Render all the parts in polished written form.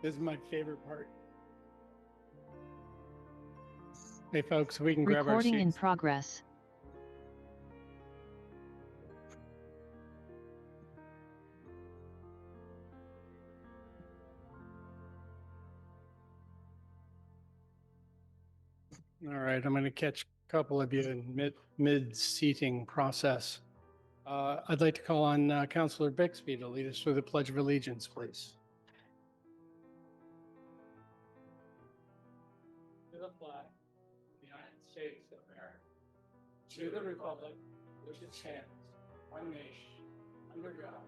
This is my favorite part. Hey, folks, we can grab our Recording in seats. progress. All right, I'm going to catch a couple of you in mid-seating process. I'd like to call on Councillor Bixby to lead us through the Pledge of Allegiance, please. To the flag of the United States of America, to the republic which it stands, one nation, under God,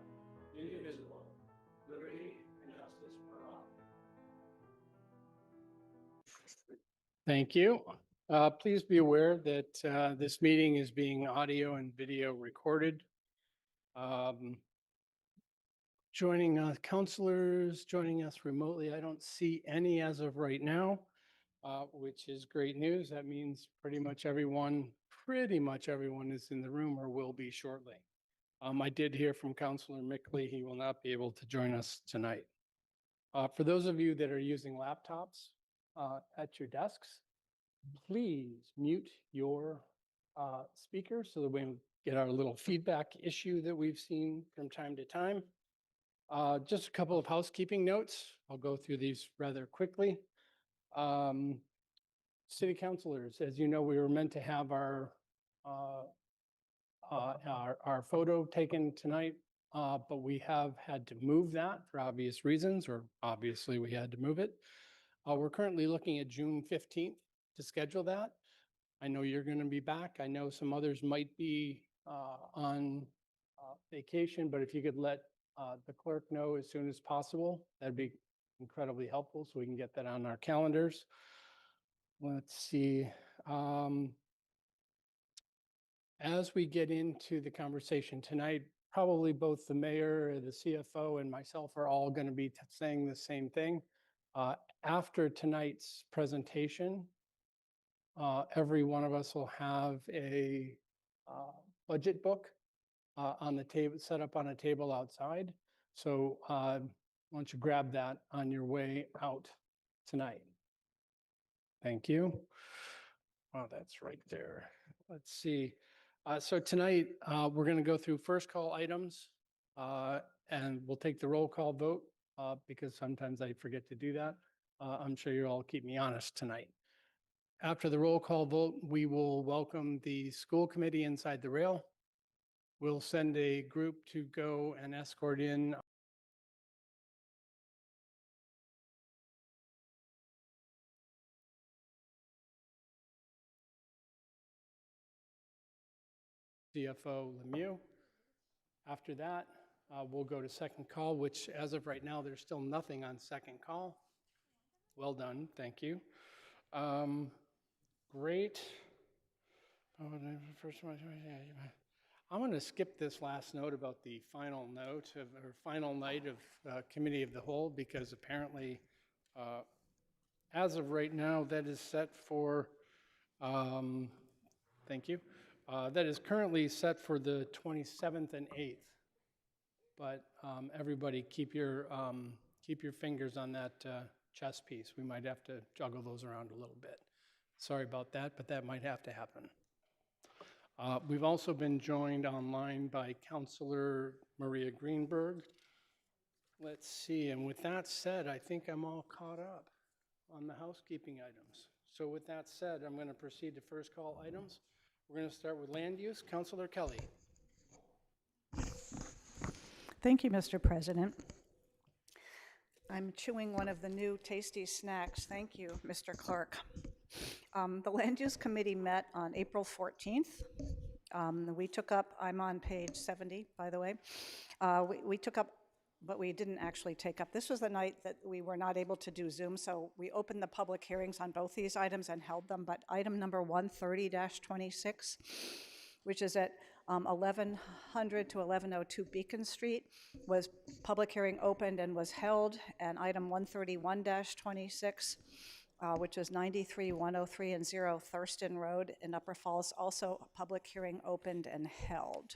indivisible, liberty and justice for all. Thank you. Please be aware that this meeting is being audio and video recorded. Joining counselors, joining us remotely. I don't see any as of right now, which is great news. That means pretty much everyone is in the room or will be shortly. I did hear from Councillor Mickley. He will not be able to join us tonight. For those of you that are using laptops at your desks, please mute your speaker so that we don't get our little feedback issue that we've seen from time to time. Just a couple of housekeeping notes. I'll go through these rather quickly. City councilors, as you know, we were meant to have our photo taken tonight, but we have had to move that for obvious reasons, or obviously we had to move it. We're currently looking at June 15th to schedule that. I know you're going to be back. I know some others might be on vacation, but if you could let the clerk know as soon as possible, that'd be incredibly helpful so we can get that on our calendars. Let's see. As we get into the conversation tonight, probably both the mayor, the CFO, and myself are all going to be saying the same thing. After tonight's presentation, every one of us will have a budget book on the table, set up on a table outside. So why don't you grab that on your way out tonight? Thank you. Oh, that's right there. Let's see. So tonight, we're going to go through first call items and we'll take the roll call vote because sometimes I forget to do that. I'm sure you'll all keep me honest tonight. After the roll call vote, we will welcome the school committee inside the rail. We'll send a group to go and escort in CFO Lemieux. After that, we'll go to second call, which as of right now, there's still nothing on second call. Well done, thank you. Great. I'm going to skip this last note about the final note of, or final night of Committee of the Whole, because apparently, as of right now, that is set for, thank you, that is currently set for the 27th and 8th. But everybody keep your fingers on that chess piece. We might have to juggle those around a little bit. Sorry about that, but that might have to happen. We've also been joined online by Councillor Maria Greenberg. Let's see, and with that said, I think I'm all caught up on the housekeeping items. So with that said, I'm going to proceed to first call items. We're going to start with land use. Councillor Kelly. Thank you, Mr. President. I'm chewing one of the new tasty snacks. Thank you, Mr. Clerk. The Land Use Committee met on April 14th. We took up, I'm on page 70, by the way. We took up, but we didn't actually take up. This was the night that we were not able to do Zoom, so we opened the public hearings on both these items and held them. But item number 130-26, which is at 1100 to 1102 Beacon Street, was public hearing opened and was held. And item 131-26, which is 93, 103, and 0 Thurston Road in Upper Falls, also a public hearing opened and held.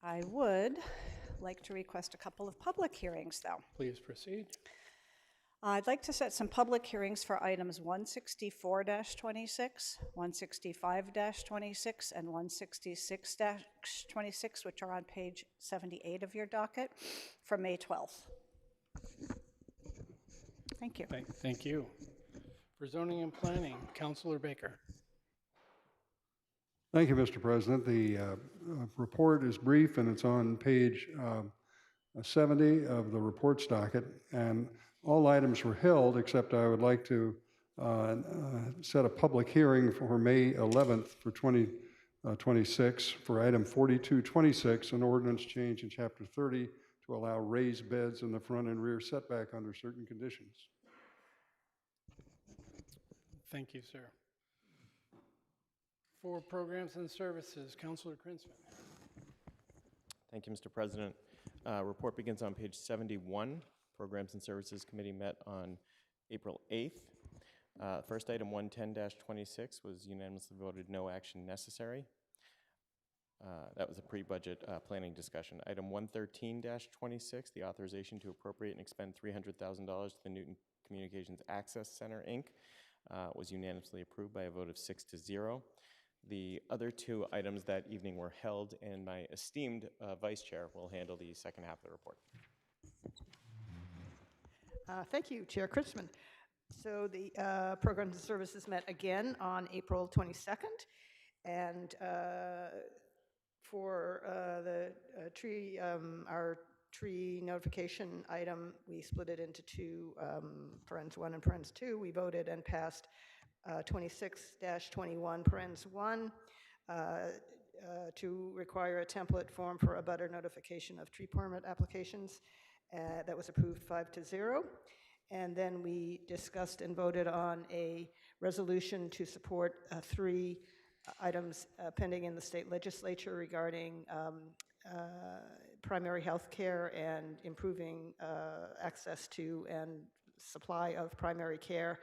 I would like to request a couple of public hearings, though. Please proceed. I'd like to set some public hearings for items 164-26, 165-26, and 166-26, which are on page 78 of your docket, for May 12th. Thank you. Thank you. For zoning and planning, Councilor Baker. Thank you, Mr. President. The report is brief and it's on page 70 of the reports docket. And all items were held, except I would like to set a public hearing for May 11th for 2026 for item 4226, an ordinance change in Chapter 30 to allow raised beds in the front and rear setback under certain conditions. Thank you, sir. For programs and services, Councilor Krinsman. Thank you, Mr. President. Report begins on page 71. Programs and Services Committee met on April 8th. First item 110-26 was unanimously voted no action necessary. That was a pre-budget planning discussion. Item 113-26, the authorization to appropriate and expend $300,000 to the Newton Communications Access Center, Inc., was unanimously approved by a vote of 6-0. The other two items that evening were held, and my esteemed Vice Chair will handle the second half of the report. Thank you, Chair Krinsman. So the Programs and Services met again on April 22nd, and for the tree, our tree notification item, we split it into two, parens 1 and parens 2. We voted and passed 26-21 parens 1 to require a template form for a butter notification of tree permit applications. That was approved 5-0. And then we discussed and voted on a resolution to support 3 items pending in the state legislature regarding primary health care and improving access to and supply of primary care.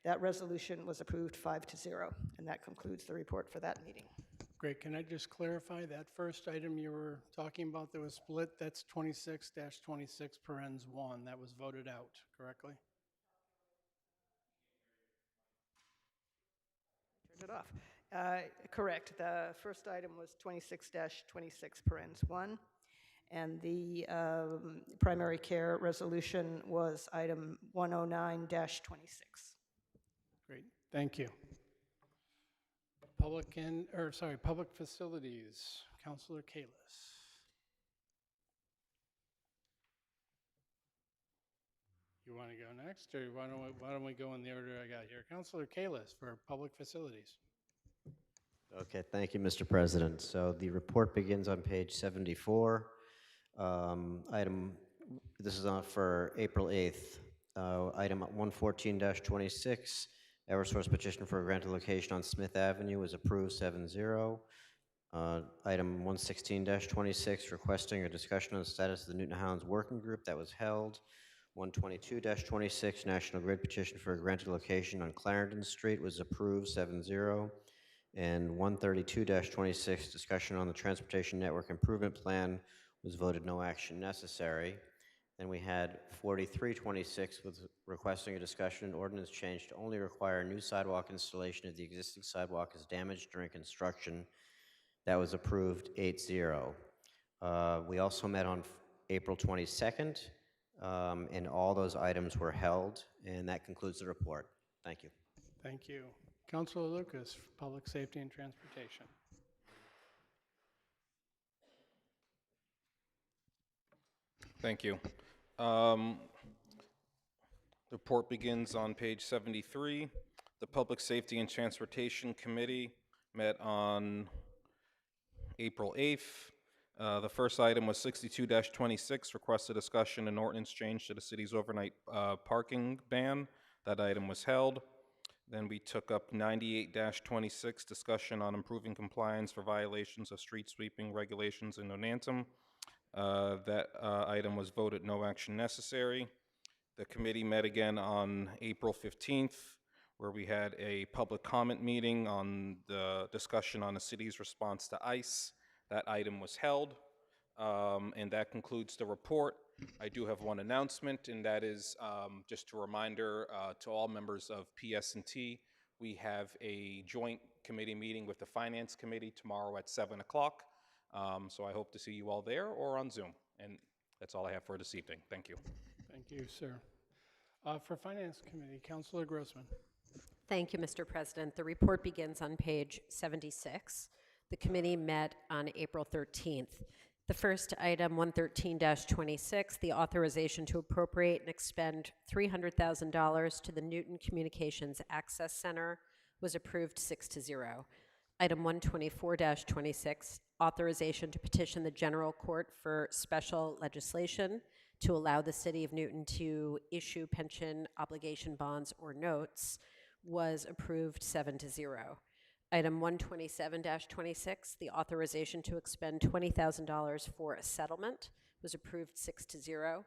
That resolution was approved 5-0, and that concludes the report for that meeting. Great. Can I just clarify that first item you were talking about that was split? That's 26-26 parens 1. That was voted out correctly? Turn it off. Correct. The first item was 26-26 parens 1, and the primary care resolution was item 109-26. Great. Thank you. Public facilities, Councilor Kalis. You want to go next, or why don't we go in the order I got here? Councilor Kalis for public facilities. Okay, thank you, Mr. President. So the report begins on page 74. This is on for April 8th. Item 114-26. Eversource petition for a granted location on Smith Avenue was approved 7-0. Item 116-26, requesting a discussion on the status of the Newton Highlands Working Group, that was held. 122-26, National Grid petition for a granted location on Clarendon Street was approved 7-0. And 132-26, discussion on the Transportation Network Improvement Plan was voted no action necessary. Then we had 43-26 with requesting a discussion and ordinance change to only require new sidewalk installation if the existing sidewalk is damaged during construction. That was approved 8-0. We also met on April 22nd, and all those items were held, and that concludes the report. Thank you. Thank you. Councilor Lucas, Public Safety and Transportation. Thank you. The report begins on page 73. The Public Safety and Transportation Committee met on April 8th. The first item was 62-26, request a discussion and ordinance change to the city's overnight parking ban. That item was held. Then we took up 98-26, discussion on improving compliance for violations of street sweeping regulations in Nonantum. That item was voted no action necessary. The committee met again on April 15th, where we had a public comment meeting on the discussion on the city's response to ICE. That item was held, and that concludes the report. I do have one announcement, and that is just a reminder to all members of PS&T. We have a joint committee meeting with the Finance Committee tomorrow at 7 o'clock. So I hope to see you all there or on Zoom. And that's all I have for this evening. Thank you. Thank you, sir. For Finance Committee, Councilor Grossman. Thank you, Mr. President. The report begins on page 76. The committee met on April 13th. The first item, 113-26, the authorization to appropriate and expend $300,000 to the Newton Communications Access Center, was approved 6-0. Item 124-26, authorization to petition the General Court for special legislation to allow the City of Newton to issue pension obligation bonds or notes, was approved 7-0. Item 127-26, the authorization to expend $20,000 for a settlement, was approved 6-0.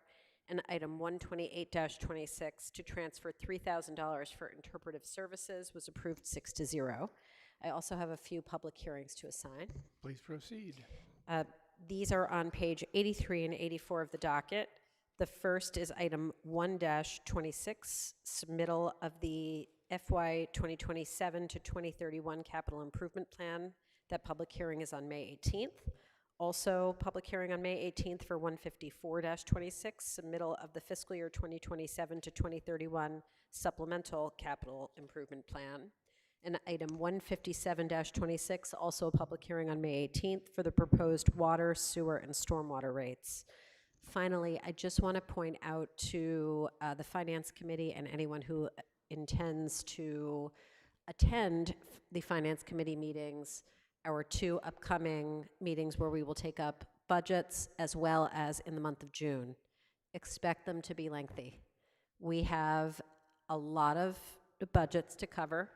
And item 128-26, to transfer $3,000 for interpretive services, was approved 6-0. I also have a few public hearings to assign. Please proceed. These are on page 83 and 84 of the docket. The first is item 1-26, submittal of the FY 2027 to 2031 Capital Improvement Plan. That public hearing is on May 18th. Also, public hearing on May 18th for 154-26, submittal of the fiscal year 2027 to 2031 Supplemental Capital Improvement Plan. And item 157-26, also a public hearing on May 18th for the proposed water, sewer, and stormwater rates. Finally, I just want to point out to the Finance Committee and anyone who intends to attend the Finance Committee meetings, our two upcoming meetings where we will take up budgets as well as in the month of June. Expect them to be lengthy. We have a lot of budgets to cover.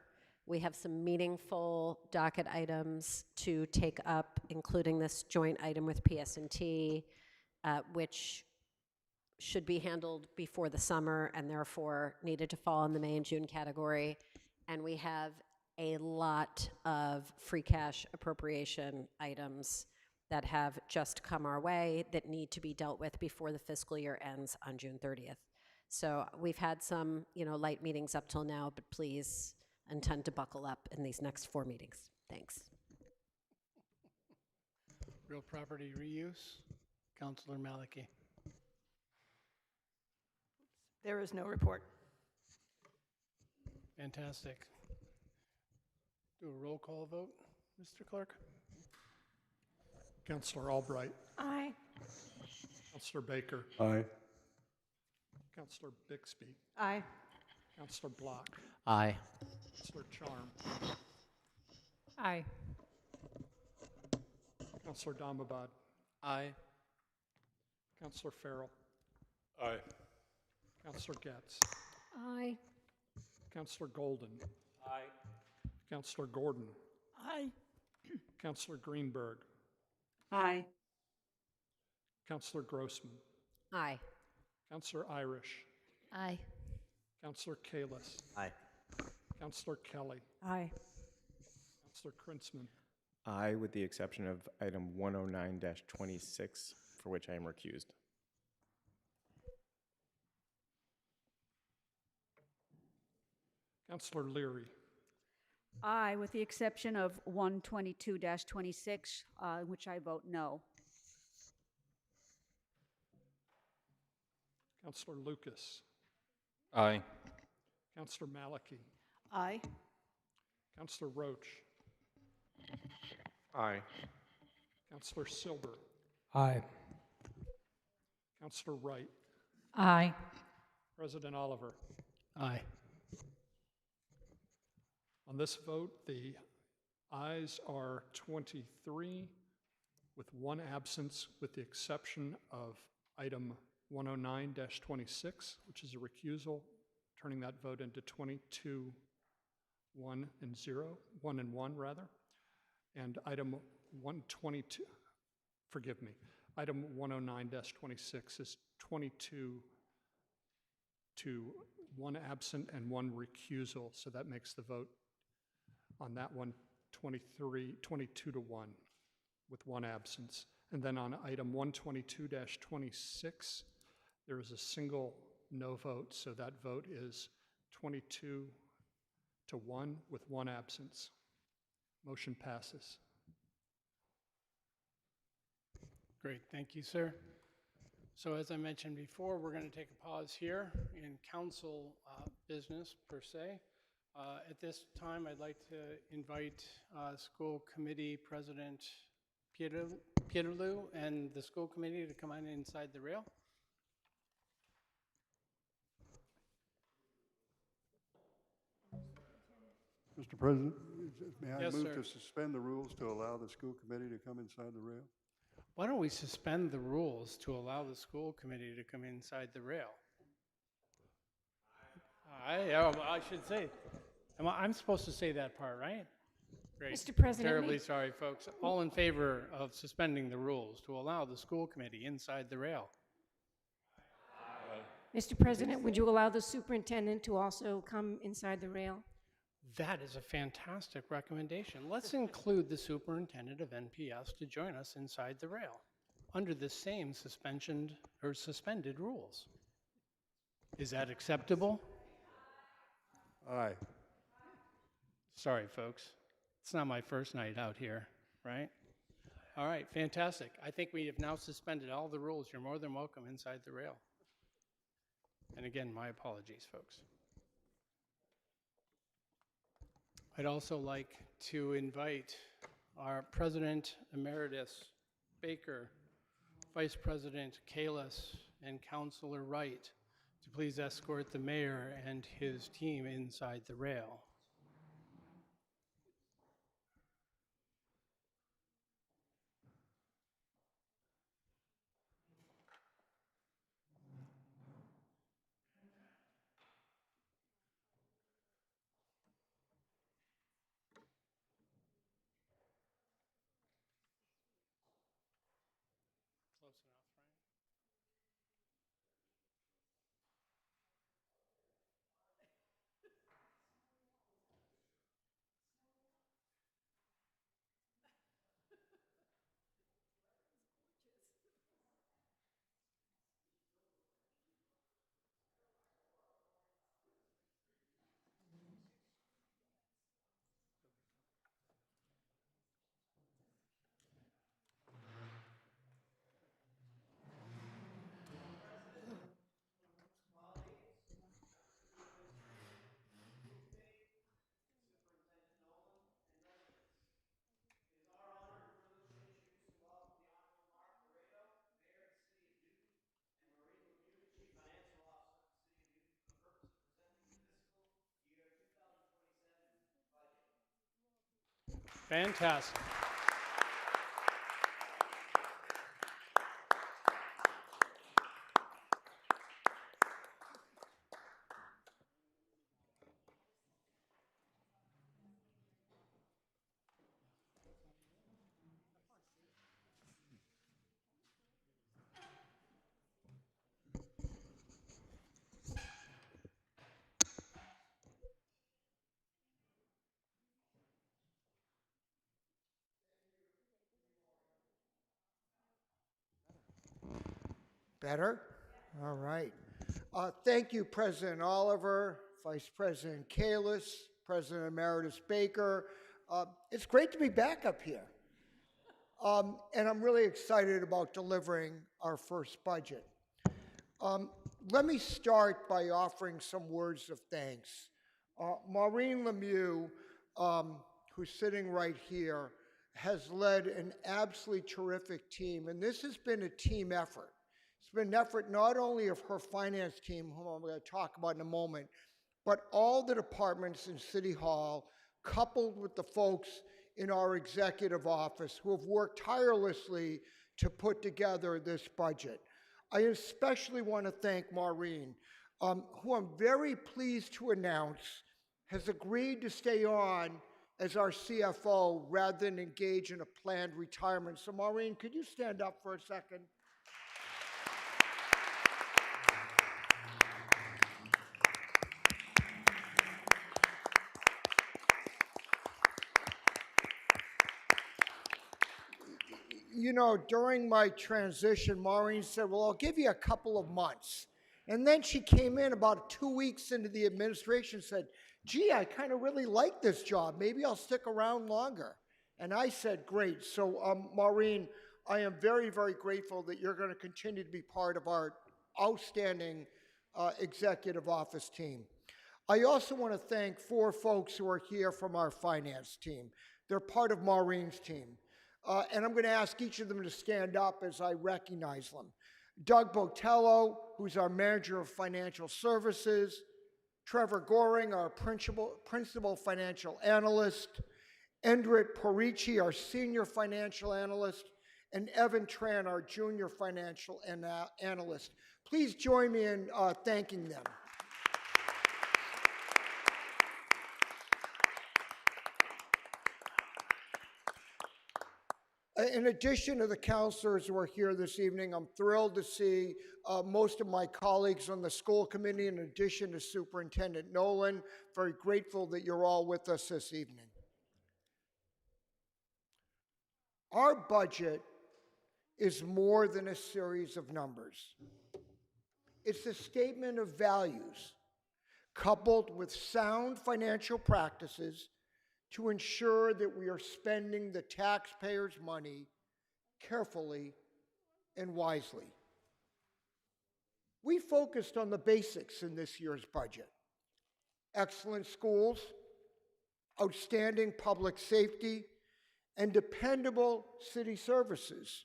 We have some meaningful docket items to take up, including this joint item with PS&T, which should be handled before the summer and therefore needed to fall in the May and June category. And we have a lot of free cash appropriation items that have just come our way that need to be dealt with before the fiscal year ends on June 30th. So we've had some, light meetings up till now, but please intend to buckle up in these next 4 meetings. Thanks. Real property reuse, Councilor Maliki. There is no report. Fantastic. Do a roll call vote, Mr. Clerk? Councillor Albright. Aye. Councillor Baker. Aye. Councillor Bixby. Aye. Councillor Block. Aye. Councillor Charm. Aye. Councillor Damabad. Aye. Councillor Farrell. Aye. Councillor Getz. Aye. Councillor Golden. Aye. Councillor Gordon. Aye. Councillor Greenberg. Aye. Councillor Grossman. Aye. Councillor Irish. Aye. Councillor Kalis. Aye. Councillor Kelly. Aye. Councillor Krinsman. Aye, with the exception of item 109-26, for which I am recused. Councillor Leary. Aye, with the exception of 122-26, which I vote no. Councillor Lucas. Aye. Councillor Maliki. Aye. Councillor Roach. Aye. Councillor Silber. Aye. Councillor Wright. Aye. President Oliver. Aye. On this vote, the ayes are 23, with one absence, with the exception of item 109-26, which is a recusal, turning that vote into 22, 1 and 0, 1 and 1 rather. And item 122, forgive me, item 109-26 is 22 to 1 absent and 1 recusal, so that makes the vote on that one 22 to 1 with 1 absence. And then on item 122-26, There is a single no vote, so that vote is 22 to 1 with 1 absence. Motion passes. Great, thank you, sir. So as I mentioned before, we're going to take a pause here in council business per se. At this time, I'd like to invite School Committee President Peterloo and the school committee to come on inside the rail. Mr. President, may I Yes, move sir. to suspend the rules to allow the school committee to come inside the rail? Why don't we suspend the rules to allow the school committee to come inside the rail? I should say, I'm supposed to say that part, right? Great. Mr. President, Terribly sorry, folks. All in favor of suspending the rules to allow the school committee inside the rail? Mr. President, would you allow the superintendent to also come inside the rail? That is a fantastic recommendation. Let's include the superintendent of NPS to join us inside the rail under the same suspended rules. Is that acceptable? Aye. Sorry, folks. It's not my first night out here, right? All right, fantastic. I think we have now suspended all the rules. You're more than welcome inside the rail. And again, my apologies, folks. I'd also like to invite our President Emeritus Baker, Vice President Kalis, and Councilor Wright to please escort the mayor and his team inside the rail. Close enough, right? Fantastic. Better? All right. Thank you, President Oliver, Vice President Kalis, President Emeritus Baker. It's great to be back up here. And I'm really excited about delivering our first budget. Let me start by offering some words of thanks. Maureen Lemieux, who's sitting right here, has led an absolutely terrific team, and this has been a team effort. It's been an effort not only of her finance team, whom I'm going to talk about in a moment, but all the departments in City Hall, coupled with the folks in our executive office who have worked tirelessly to put together this budget. I especially want to thank Maureen, who I'm very pleased to announce has agreed to stay on as our CFO rather than engage in a planned retirement. So Maureen, could you stand up for a second? you know, during my transition, Maureen said, well, I'll give you a couple of months. And then she came in about 2 weeks into the administration and said, gee, I kind of really like this job. Maybe I'll stick around longer. And I said, great. So, Maureen, I am very, very grateful that you're going to continue to be part of our outstanding executive office team. I also want to thank 4 folks who are here from our finance team. They're part of Maureen's team. And I'm going to ask each of them to stand up as I recognize them. Doug Botello, who's our Manager of Financial Services, Trevor Goring, our Principal Financial Analyst, Endrit Porici, our Senior Financial Analyst, and Evan Tran, our Junior Financial Analyst. Please join me in thanking them. In addition to the counselors who are here this evening, I'm thrilled to see most of my colleagues on the school committee, in addition to Superintendent Nolan. Very grateful that you're all with us this evening. Our budget is more than a series of numbers. It's a statement of values coupled with sound financial practices to ensure that we are spending the taxpayers' money carefully and wisely. We focused on the basics in this year's budget: excellent schools, outstanding public safety, and dependable city services,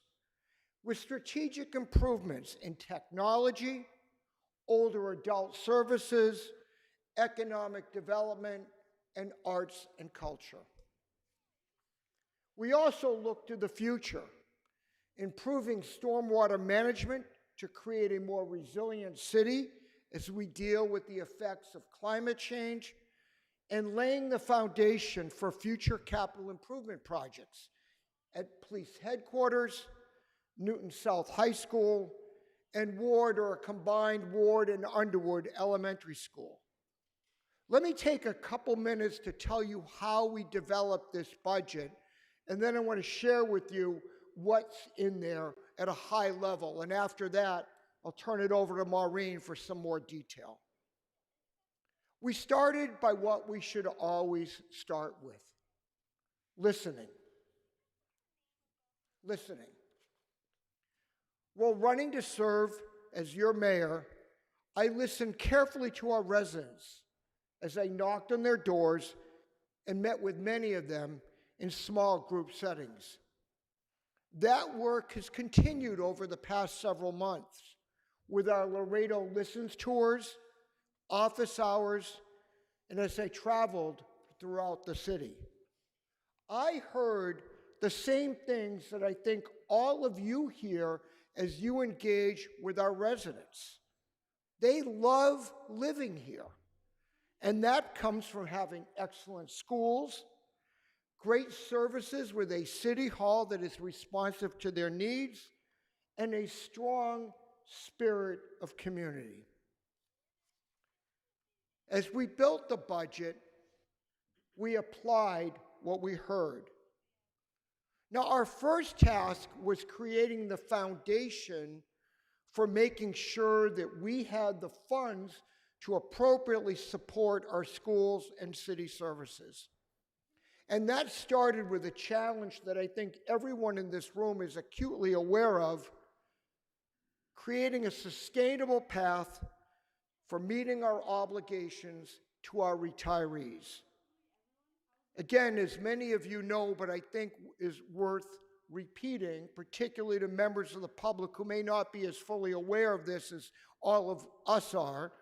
with strategic improvements in technology, older adult services, economic development, and arts and culture. We also look to the future, improving stormwater management to create a more resilient city as we deal with the effects of climate change, and laying the foundation for future capital improvement projects at police headquarters, Newton South High School, and Ward, or a combined Ward and Underwood Elementary School. Let me take a couple minutes to tell you how we developed this budget, and then I want to share with you what's in there at a high level. And after that, I'll turn it over to Maureen for some more detail. We started by what we should always start with: listening. Listening. While running to serve as your mayor, I listened carefully to our residents as I knocked on their doors and met with many of them in small group settings. That work has continued over the past several months with our Laredo Listens tours, office hours, and as I traveled throughout the city. I heard the same things that I think all of you hear as you engage with our residents. They love living here. And that comes from having excellent schools, great services with a city hall that is responsive to their needs, and a strong spirit of community. As we built the budget, we applied what we heard. Now, our first task was creating the foundation for making sure that we had the funds to appropriately support our schools and city services. And that started with a challenge that I think everyone in this room is acutely aware of: creating a sustainable path for meeting our obligations to our retirees. Again, as many of you know, but I think is worth repeating, particularly to members of the public who may not be as fully aware of this as all of us are,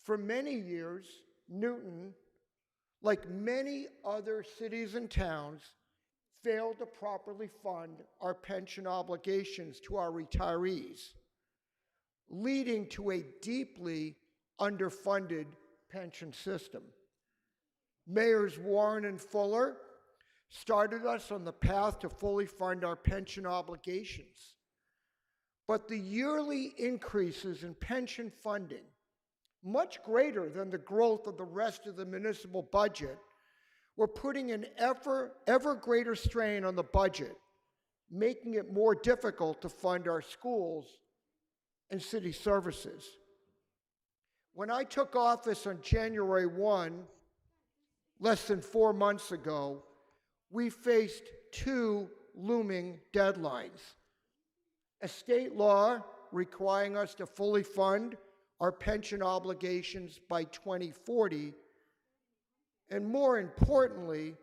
for many years, Newton, like many other cities and towns, failed to properly fund our pension obligations to our retirees, leading to a deeply underfunded pension system. Mayors Warren and Fuller started us on the path to fully fund our pension obligations. But the yearly increases in pension funding, much greater than the growth of the rest of the municipal budget, were putting an ever greater strain on the budget, making it more difficult to fund our schools and city services. When I took office on January 1, less than 4 months ago, we faced two looming deadlines. A state law requiring us to fully fund our pension obligations by 2040, and more importantly,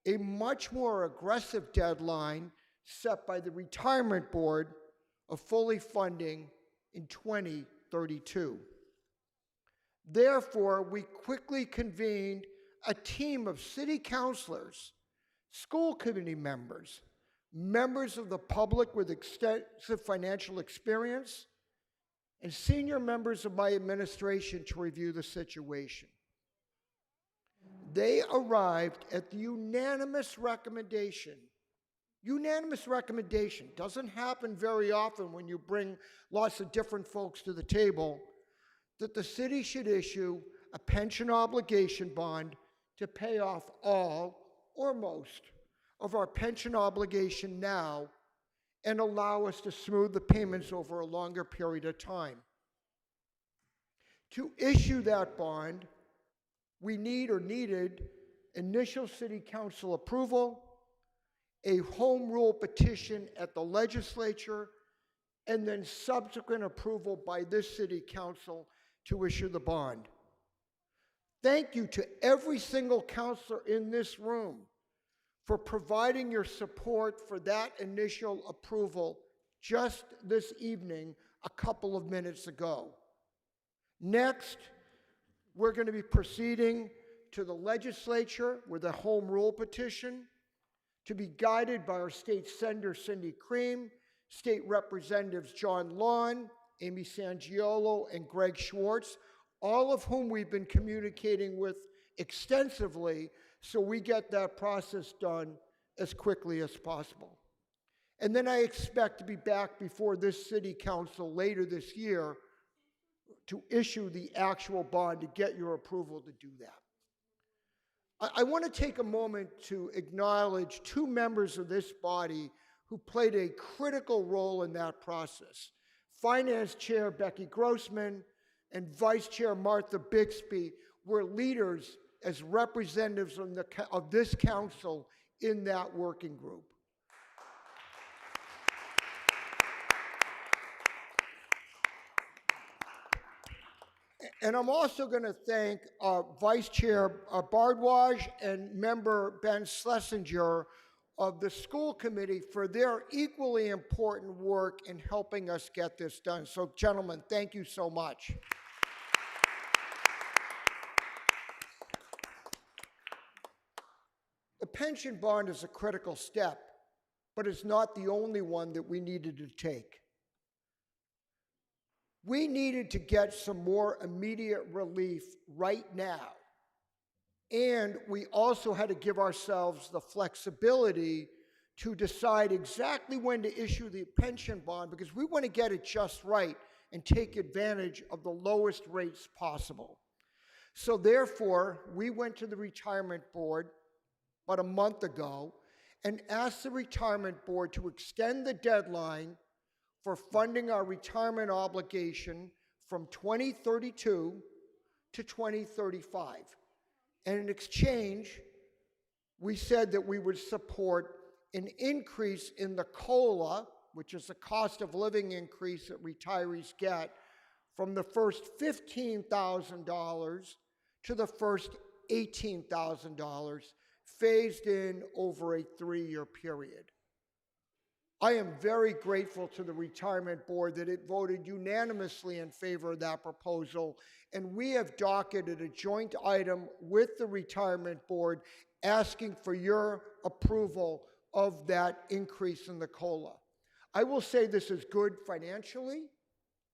a much more aggressive deadline set by the Retirement Board of fully funding in 2032. Therefore, we quickly convened a team of city councilors, school committee members, members of the public with extensive financial experience, and senior members of my administration to review the situation. They arrived at the unanimous recommendation. Unanimous recommendation doesn't happen very often when you bring lots of different folks to the table, that the city should issue a pension obligation bond to pay off all or most of our pension obligation now and allow us to smooth the payments over a longer period of time. To issue that bond, we needed initial city council approval, a home rule petition at the legislature, and then subsequent approval by this city council to issue the bond. Thank you to every single councilor in this room for providing your support for that initial approval just this evening, a couple of minutes ago. Next, we're going to be proceeding to the legislature with a home rule petition to be guided by our state senator, Cindy Cream, state representatives John Lawn, Amy Sangiolo, and Greg Schwartz, all of whom we've been communicating with extensively so we get that process done as quickly as possible. And then I expect to be back before this city council later this year to issue the actual bond to get your approval to do that. I want to take a moment to acknowledge two members of this body who played a critical role in that process. Finance Chair Becky Grossman and Vice Chair Martha Bixby were leaders as representatives of this council in that working group. And I'm also going to thank Vice Chair Bardwaj and Member Ben Schlesinger of the school committee for their equally important work in helping us get this done. So, gentlemen, thank you so much. The pension bond is a critical step, but it's not the only one that we needed to take. We needed to get some more immediate relief right now. And we also had to give ourselves the flexibility to decide exactly when to issue the pension bond, because we want to get it just right and take advantage of the lowest rates possible. So therefore, we went to the Retirement Board about a month ago and asked the Retirement Board to extend the deadline for funding our retirement obligation from 2032 to 2035. And in exchange, we said that we would support an increase in the COLA, which is the cost of living increase that retirees get, from the first $15,000 to the first $18,000, phased in over a 3-year period. I am very grateful to the Retirement Board that it voted unanimously in favor of that proposal, and we have docketed a joint item with the Retirement Board asking for your approval of that increase in the COLA. I will say this is good financially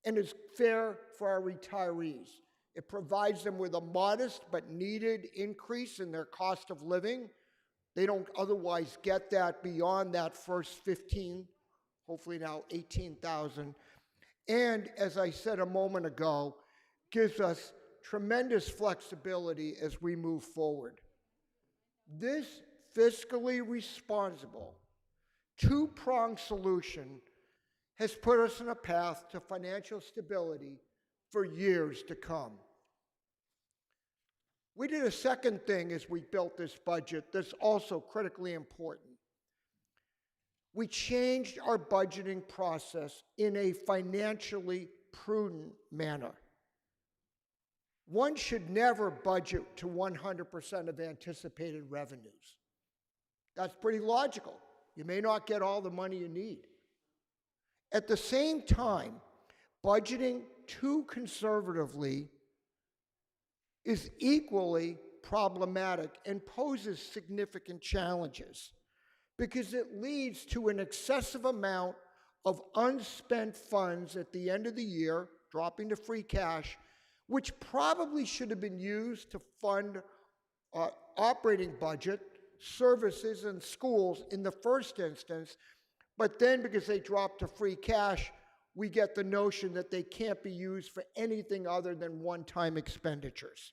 and is fair for our retirees. It provides them with a modest but needed increase in their cost of living. They don't otherwise get that beyond that first 15, hopefully now 18,000. And as I said a moment ago, gives us tremendous flexibility as we move forward. This fiscally responsible two-pronged solution has put us on a path to financial stability for years to come. We did a second thing as we built this budget that's also critically important. We changed our budgeting process in a financially prudent manner. One should never budget to 100% of anticipated revenues. That's pretty logical. You may not get all the money you need. At the same time, budgeting too conservatively is equally problematic and poses significant challenges because it leads to an excessive amount of unspent funds at the end of the year, dropping to free cash, which probably should have been used to fund operating budget, services, and schools in the first instance, but then because they drop to free cash, we get the notion that they can't be used for anything other than one-time expenditures.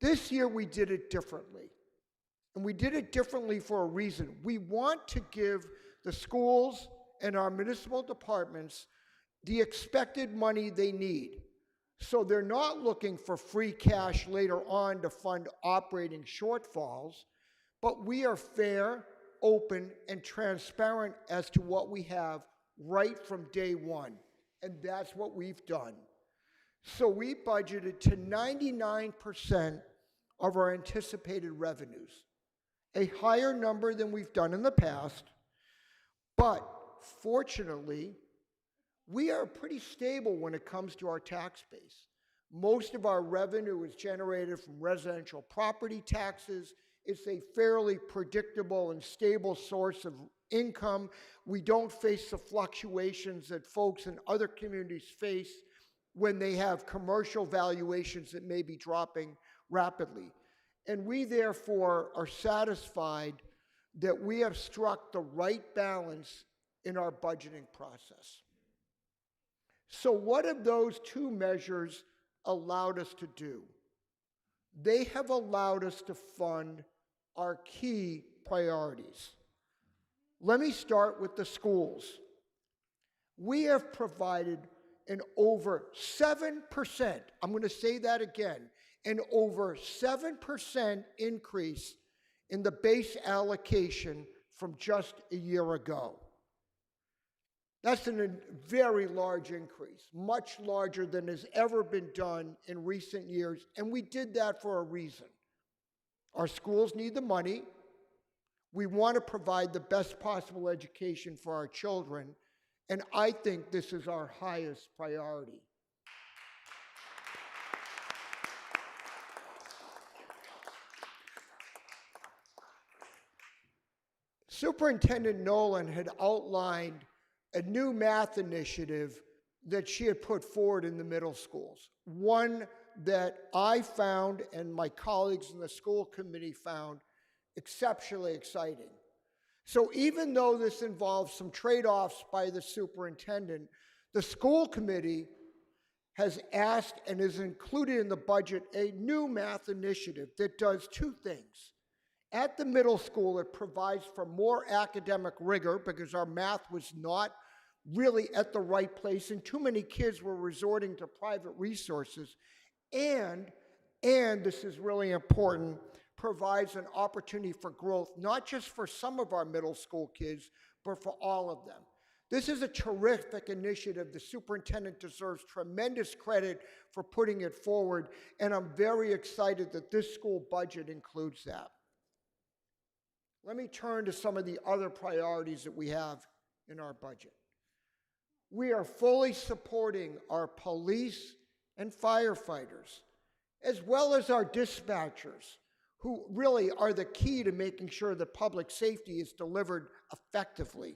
This year we did it differently. And we did it differently for a reason. We want to give the schools and our municipal departments the expected money they need. So they're not looking for free cash later on to fund operating shortfalls, but we are fair, open, and transparent as to what we have right from day one. And that's what we've done. So we budgeted to 99% of our anticipated revenues, a higher number than we've done in the past, but fortunately, we are pretty stable when it comes to our tax base. Most of our revenue is generated from residential property taxes. It's a fairly predictable and stable source of income. We don't face the fluctuations that folks in other communities face when they have commercial valuations that may be dropping rapidly. And we therefore are satisfied that we have struck the right balance in our budgeting process. So what have those two measures allowed us to do? They have allowed us to fund our key priorities. Let me start with the schools. We have provided an over 7%, I'm going to say that again, an over 7% increase in the base allocation from just a year ago. That's a very large increase, much larger than has ever been done in recent years, and we did that for a reason. Our schools need the money. We want to provide the best possible education for our children, and I think this is our highest priority. Superintendent Nolan had outlined a new math initiative that she had put forward in the middle schools, one that I found and my colleagues in the school committee found exceptionally exciting. So even though this involves some trade-offs by the superintendent, the school committee has asked and is included in the budget a new math initiative that does two things. At the middle school, it provides for more academic rigor because our math was not really at the right place and too many kids were resorting to private resources. And this is really important, provides an opportunity for growth, not just for some of our middle school kids, but for all of them. This is a terrific initiative. The superintendent deserves tremendous credit for putting it forward, and I'm very excited that this school budget includes that. Let me turn to some of the other priorities that we have in our budget. We are fully supporting our police and firefighters, as well as our dispatchers, who really are the key to making sure that public safety is delivered effectively,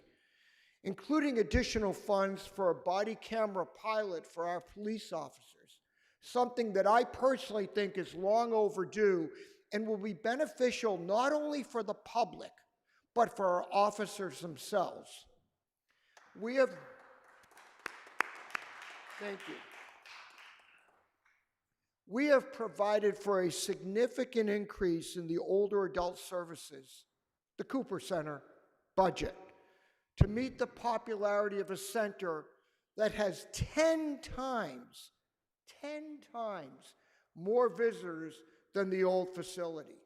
including additional funds for a body camera pilot for our police officers, something that I personally think is long overdue and will be beneficial not only for the public, but for our officers themselves. Thank you. We have provided for a significant increase in the older adult services, the Cooper Center budget. to meet the popularity of a center that has 10 times more visitors than the old facility.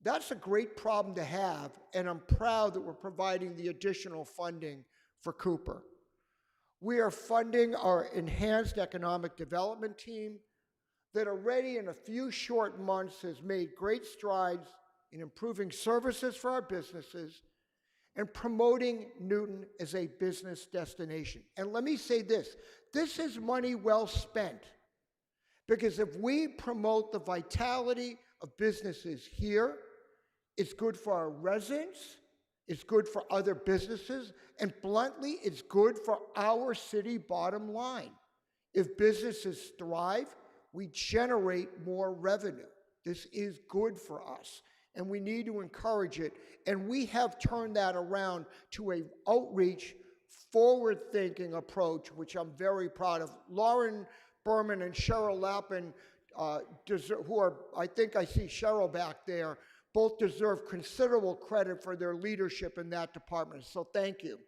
That's a great problem to have, and I'm proud that we're providing the additional funding for Cooper. We are funding our enhanced economic development team that already in a few short months has made great strides in improving services for our businesses and promoting Newton as a business destination. And let me say this is money well spent, because if we promote the vitality of businesses here, it's good for our residents, it's good for other businesses, and bluntly, it's good for our city bottom line. If businesses thrive, we generate more revenue. This is good for us, and we need to encourage it. And we have turned that around to an outreach, forward-thinking approach, which I'm very proud of. Lauren Berman and Cheryl Lappin, who are, I think I see Cheryl back there, both deserve considerable credit for their leadership in that department. So thank you.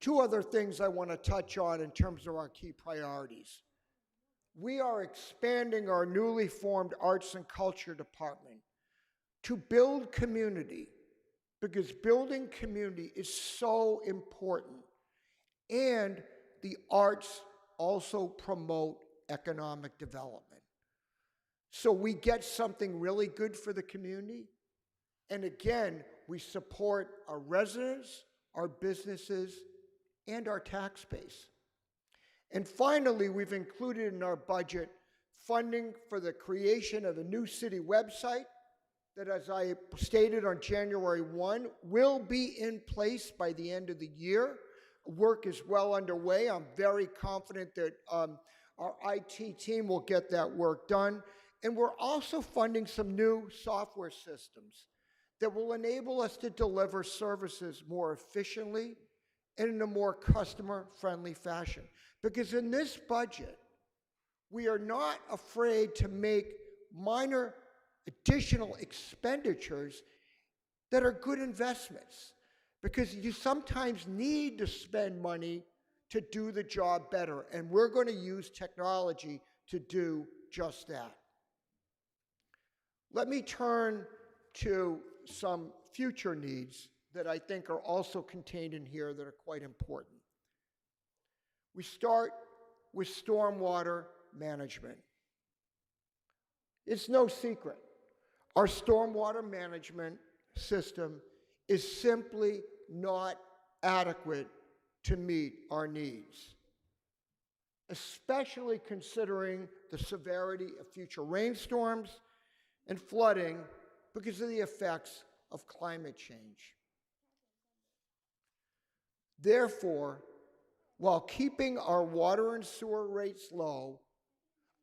Two other things I want to touch on in terms of our key priorities. We are expanding our newly formed Arts and Culture Department to build community, because building community is so important. And the arts also promote economic development. So we get something really good for the community. And again, we support our residents, our businesses, and our tax base. And finally, we've included in our budget funding for the creation of a new city website that, as I stated on January 1, will be in place by the end of the year. Work is well underway. I'm very confident that our IT team will get that work done. And we're also funding some new software systems that will enable us to deliver services more efficiently and in a more customer-friendly fashion. Because in this budget, we are not afraid to make minor additional expenditures that are good investments. Because you sometimes need to spend money to do the job better. And we're going to use technology to do just that. Let me turn to some future needs that I think are also contained in here that are quite important. We start with stormwater management. It's no secret. Our stormwater management system is simply not adequate to meet our needs, especially considering the severity of future rainstorms and flooding because of the effects of climate change. Therefore, while keeping our water and sewer rates low,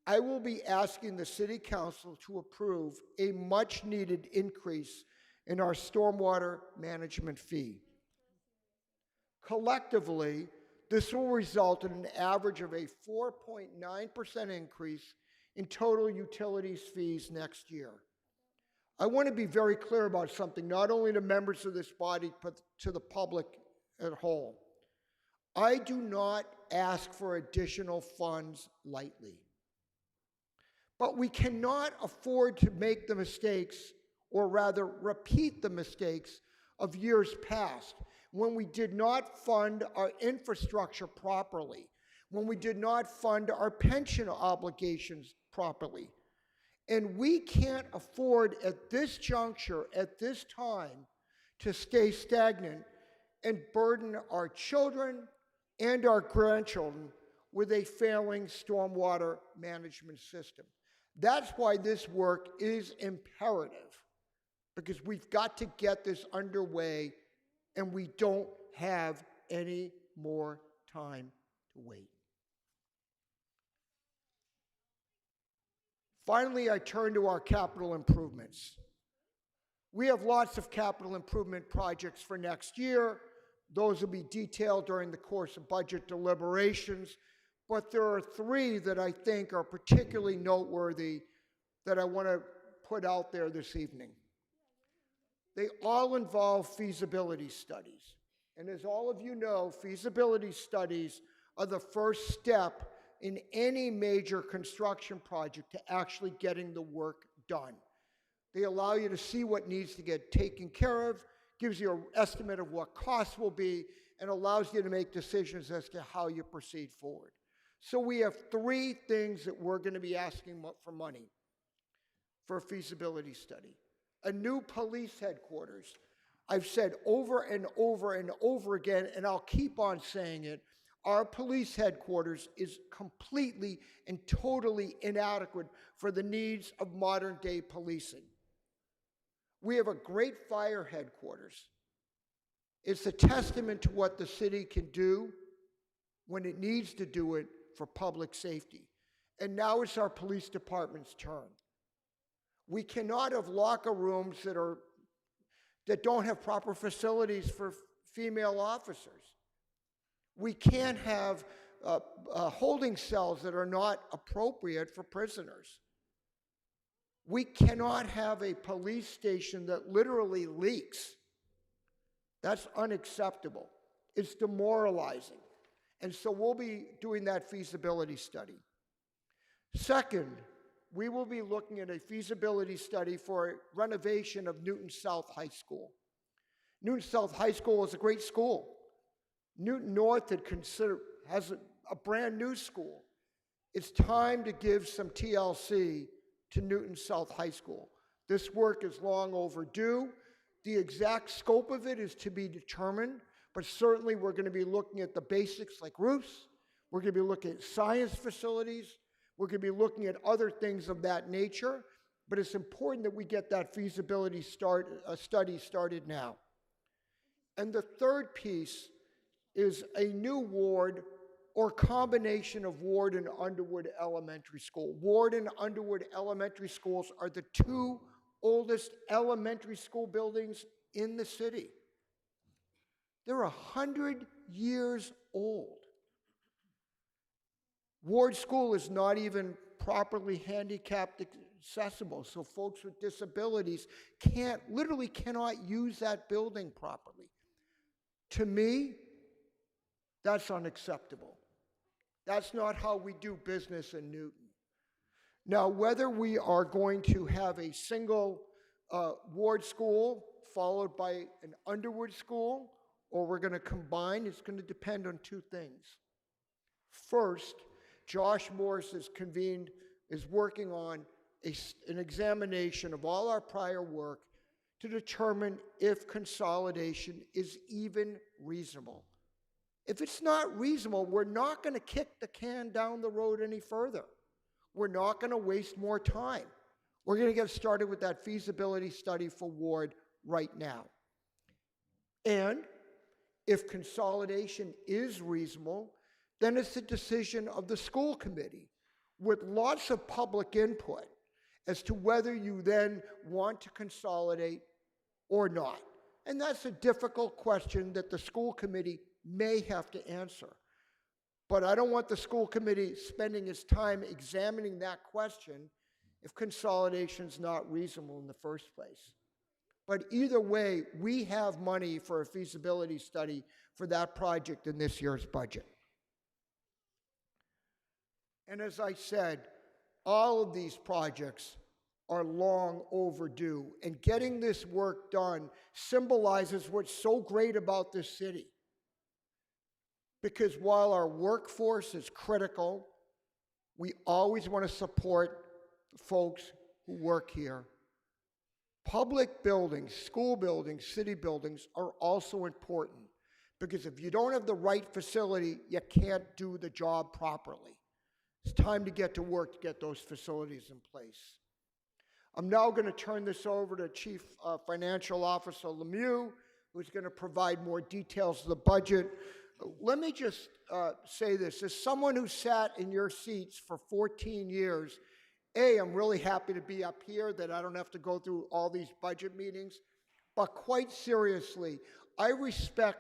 I will be asking the City Council to approve a much-needed increase in our stormwater management fee. Collectively, this will result in an average of a 4.9% increase in total utilities fees next year. I want to be very clear about something, not only to members of this body, but to the public at whole. I do not ask for additional funds lightly. But we cannot afford to make the mistakes, or rather repeat the mistakes of years past, when we did not fund our infrastructure properly, when we did not fund our pension obligations properly. And we can't afford at this juncture, at this time, to stay stagnant and burden our children and our grandchildren with a failing stormwater management system. That's why this work is imperative, because we've got to get this underway, and we don't have any more time to wait. Finally, I turn to our capital improvements. We have lots of capital improvement projects for next year. Those will be detailed during the course of budget deliberations, but there are three that I think are particularly noteworthy that I want to put out there this evening. They all involve feasibility studies. And as all of you know, feasibility studies are the first step in any major construction project to actually getting the work done. They allow you to see what needs to get taken care of, gives you an estimate of what costs will be, and allows you to make decisions as to how you proceed forward. So we have three things that we're going to be asking for money for a feasibility study. A new police headquarters. I've said over and over and over again, and I'll keep on saying it, our police headquarters is completely and totally inadequate for the needs of modern day policing. We have a great fire headquarters. It's a testament to what the city can do when it needs to do it for public safety. And now it's our police department's turn. We cannot have locker rooms that don't have proper facilities for female officers. We can't have holding cells that are not appropriate for prisoners. We cannot have a police station that literally leaks. That's unacceptable. It's demoralizing. And so we'll be doing that feasibility study. Second, we will be looking at a feasibility study for renovation of Newton South High School. Newton South High School is a great school. Newton North has a brand new school. It's time to give some TLC to Newton South High School. This work is long overdue. The exact scope of it is to be determined, but certainly we're going to be looking at the basics like roofs. We're going to be looking at science facilities. We're going to be looking at other things of that nature, but it's important that we get that feasibility study started now. And the third piece is a new ward or combination of Ward and Underwood Elementary School. Ward and Underwood Elementary Schools are the two oldest elementary school buildings in the city. They're 100 years old. Ward School is not even properly handicapped accessible, so folks with disabilities literally cannot use that building properly. To me, that's unacceptable. That's not how we do business in Newton. Now, whether we are going to have a single Ward school followed by an Underwood school, or we're going to combine, it's going to depend on two things. First, Josh Morris is working on an examination of all our prior work to determine if consolidation is even reasonable. If it's not reasonable, we're not going to kick the can down the road any further. We're not going to waste more time. We're going to get started with that feasibility study for Ward right now. And if consolidation is reasonable, then it's the decision of the school committee with lots of public input as to whether you then want to consolidate or not. And that's a difficult question that the school committee may have to answer. But I don't want the school committee spending its time examining that question if consolidation is not reasonable in the first place. But either way, we have money for a feasibility study for that project in this year's budget. And as I said, all of these projects are long overdue, and getting this work done symbolizes what's so great about this city. Because while our workforce is critical, we always want to support folks who work here. Public buildings, school buildings, city buildings are also important, because if you don't have the right facility, you can't do the job properly. It's time to get to work to get those facilities in place. I'm now going to turn this over to Chief Financial Officer Lemieux, who's going to provide more details of the budget. Let me just say this. As someone who sat in your seats for 14 years, I'm really happy to be up here, that I don't have to go through all these budget meetings. But quite seriously, I respect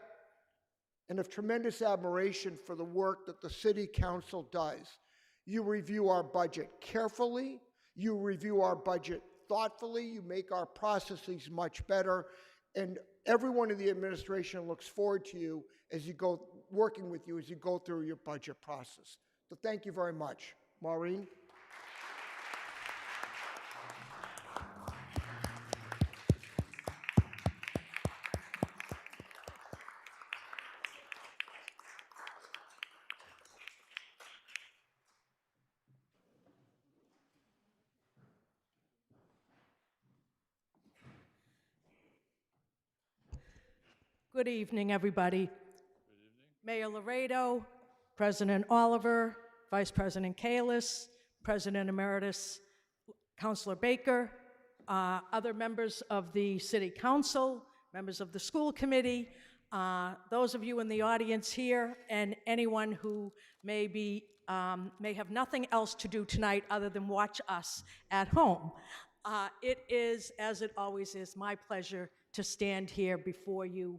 and have tremendous admiration for the work that the City Council does. You review our budget carefully. You review our budget thoughtfully. You make our processes much better. And everyone in the administration looks forward to you as you go, working with you as you go through your budget process. So thank you very much. Maureen? Good evening, everybody. Mayor Laredo, President Oliver, Vice President Kalis, President Emeritus Councilor Baker, other members of the City Council, members of the School Committee, those of you in the audience here, and anyone who may have nothing else to do tonight other than watch us at home. It is, as it always is, my pleasure to stand here before you.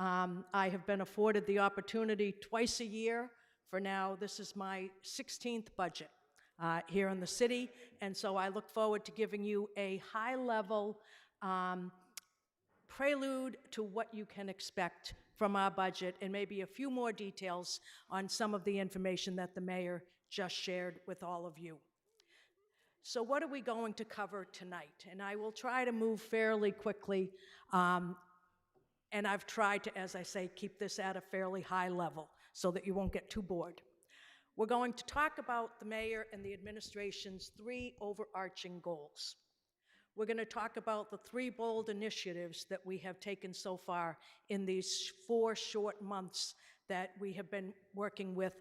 I have been afforded the opportunity twice a year for now. This is my 16th budget here in the city, and so I look forward to giving you a high-level prelude to what you can expect from our budget and maybe a few more details on some of the information that the mayor just shared with all of you. So what are we going to cover tonight? And I will try to move fairly quickly. And I've tried to, as I say, keep this at a fairly high level so that you won't get too bored. We're going to talk about the mayor and the administration's 3 overarching goals. We're going to talk about the 3 bold initiatives that we have taken so far in these 4 short months that we have been working with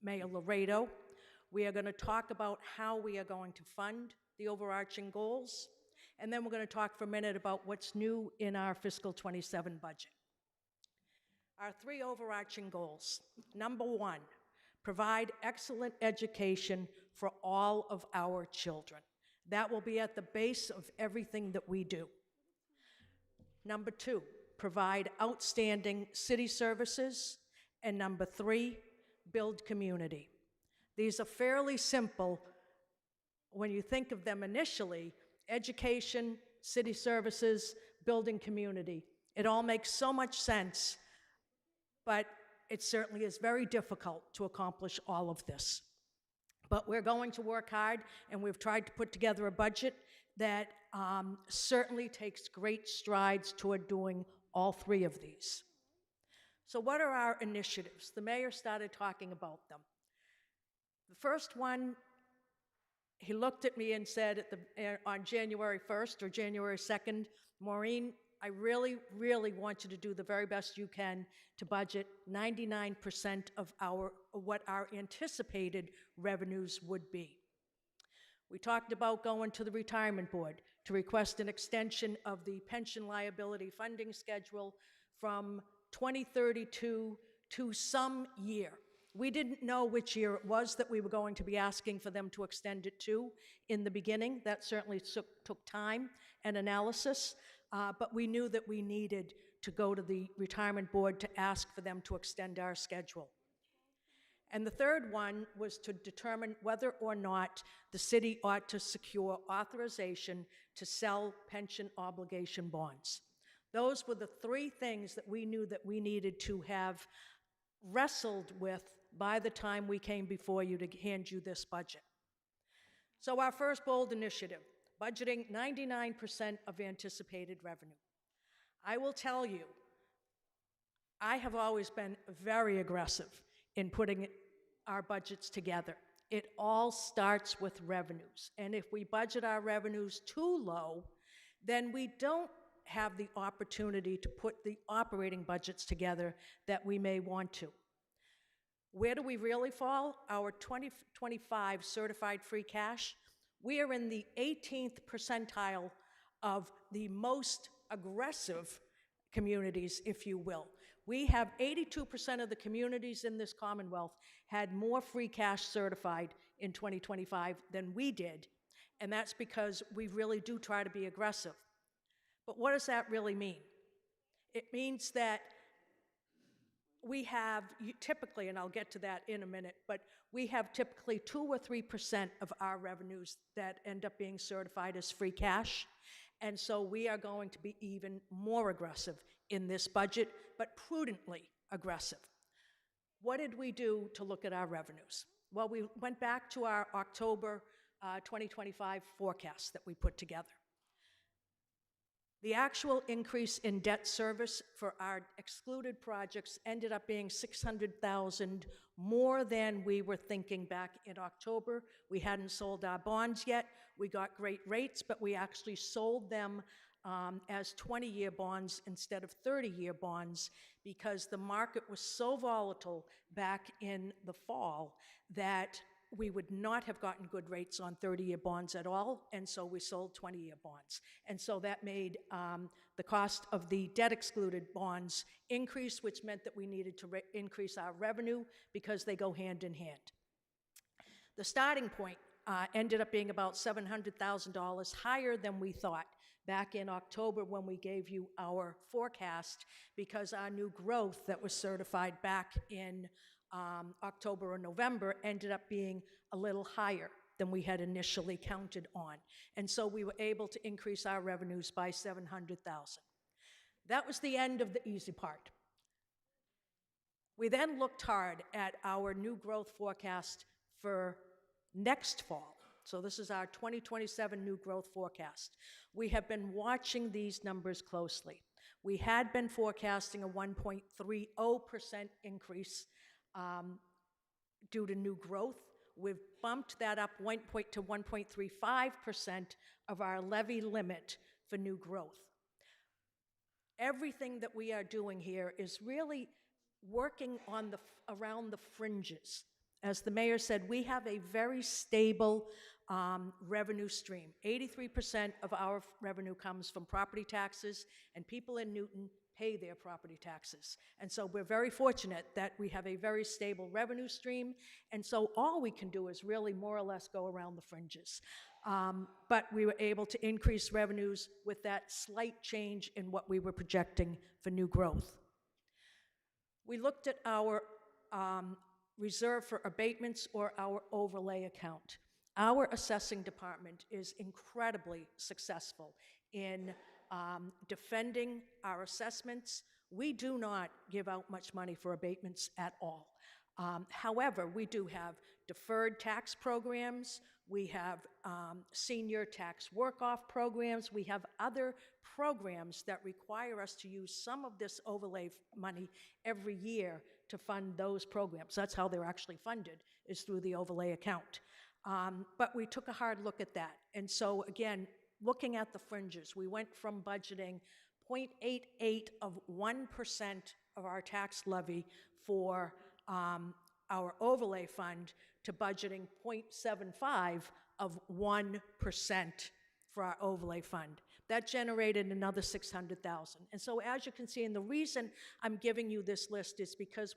Mayor Laredo. We are going to talk about how we are going to fund the overarching goals. And then we're going to talk for a minute about what's new in our fiscal 27 budget. Our 3 overarching goals. Number 1, provide excellent education for all of our children. That will be at the base of everything that we do. Number 2, provide outstanding city services. And number 3, build community. These are fairly simple when you think of them initially: education, city services, building community. It all makes so much sense, but it certainly is very difficult to accomplish all of this. But we're going to work hard, and we've tried to put together a budget that certainly takes great strides toward doing all 3 of these. So what are our initiatives? The mayor started talking about them. The first one, he looked at me and said on January 1st or January 2nd, Maureen, I really, really want you to do the very best you can to budget 99% of what our anticipated revenues would be. We talked about going to the retirement board to request an extension of the pension liability funding schedule from 2032 to some year. We didn't know which year it was that we were going to be asking for them to extend it to in the beginning. That certainly took time and analysis, but we knew that we needed to go to the retirement board to ask for them to extend our schedule. And the third one was to determine whether or not the city ought to secure authorization to sell pension obligation bonds. Those were the 3 things that we knew that we needed to have wrestled with by the time we came before you to hand you this budget. So our first bold initiative, budgeting 99% of anticipated revenue. I will tell you, I have always been very aggressive in putting our budgets together. It all starts with revenues. And if we budget our revenues too low, then we don't have the opportunity to put the operating budgets together that we may want to. Where do we really fall? Our 2025 certified free cash, we are in the 18th percentile of the most aggressive communities, if you will. We have 82% of the communities in this Commonwealth had more free cash certified in 2025 than we did, and that's because we really do try to be aggressive. But what does that really mean? It means that we have typically, and I'll get to that in a minute, but we have typically 2 or 3% of our revenues that end up being certified as free cash. And so we are going to be even more aggressive in this budget, but prudently aggressive. What did we do to look at our revenues? Well, we went back to our October 2025 forecast that we put together. The actual increase in debt service for our excluded projects ended up being $600,000 more than we were thinking back in October. We hadn't sold our bonds yet. We got great rates, but we actually sold them as 20-year bonds instead of 30-year bonds because the market was so volatile back in the fall that we would not have gotten good rates on 30-year bonds at all, and so we sold 20-year bonds. And so that made the cost of the debt-excluded bonds increase, which meant that we needed to increase our revenue because they go hand in hand. The starting point ended up being about $700,000 higher than we thought back in October when we gave you our forecast because our new growth that was certified back in October or November ended up being a little higher than we had initially counted on. And so we were able to increase our revenues by $700,000. That was the end of the easy part. We then looked hard at our new growth forecast for next fall. So this is our 2027 new growth forecast. We have been watching these numbers closely. We had been forecasting a 1.30% increase due to new growth. We've bumped that up 1 point to 1.35% of our levy limit for new growth. Everything that we are doing here is really working on around the fringes. As the mayor said, we have a very stable revenue stream. 83% of our revenue comes from property taxes, and people in Newton pay their property taxes. And so we're very fortunate that we have a very stable revenue stream, and so all we can do is really more or less go around the fringes. But we were able to increase revenues with that slight change in what we were projecting for new growth. We looked at our reserve for abatements or our overlay account. Our assessing department is incredibly successful in defending our assessments. We do not give out much money for abatements at all. However, we do have deferred tax programs, we have senior tax work-off programs, we have other programs that require us to use some of this overlay money every year to fund those programs. That's how they're actually funded, is through the overlay account. But we took a hard look at that. And so again, looking at the fringes, we went from budgeting 0.88 of 1% of our tax levy for our overlay fund to budgeting 0.75 of 1% for our overlay fund. That generated another $600,000. And so as you can see, and the reason I'm giving you this list is because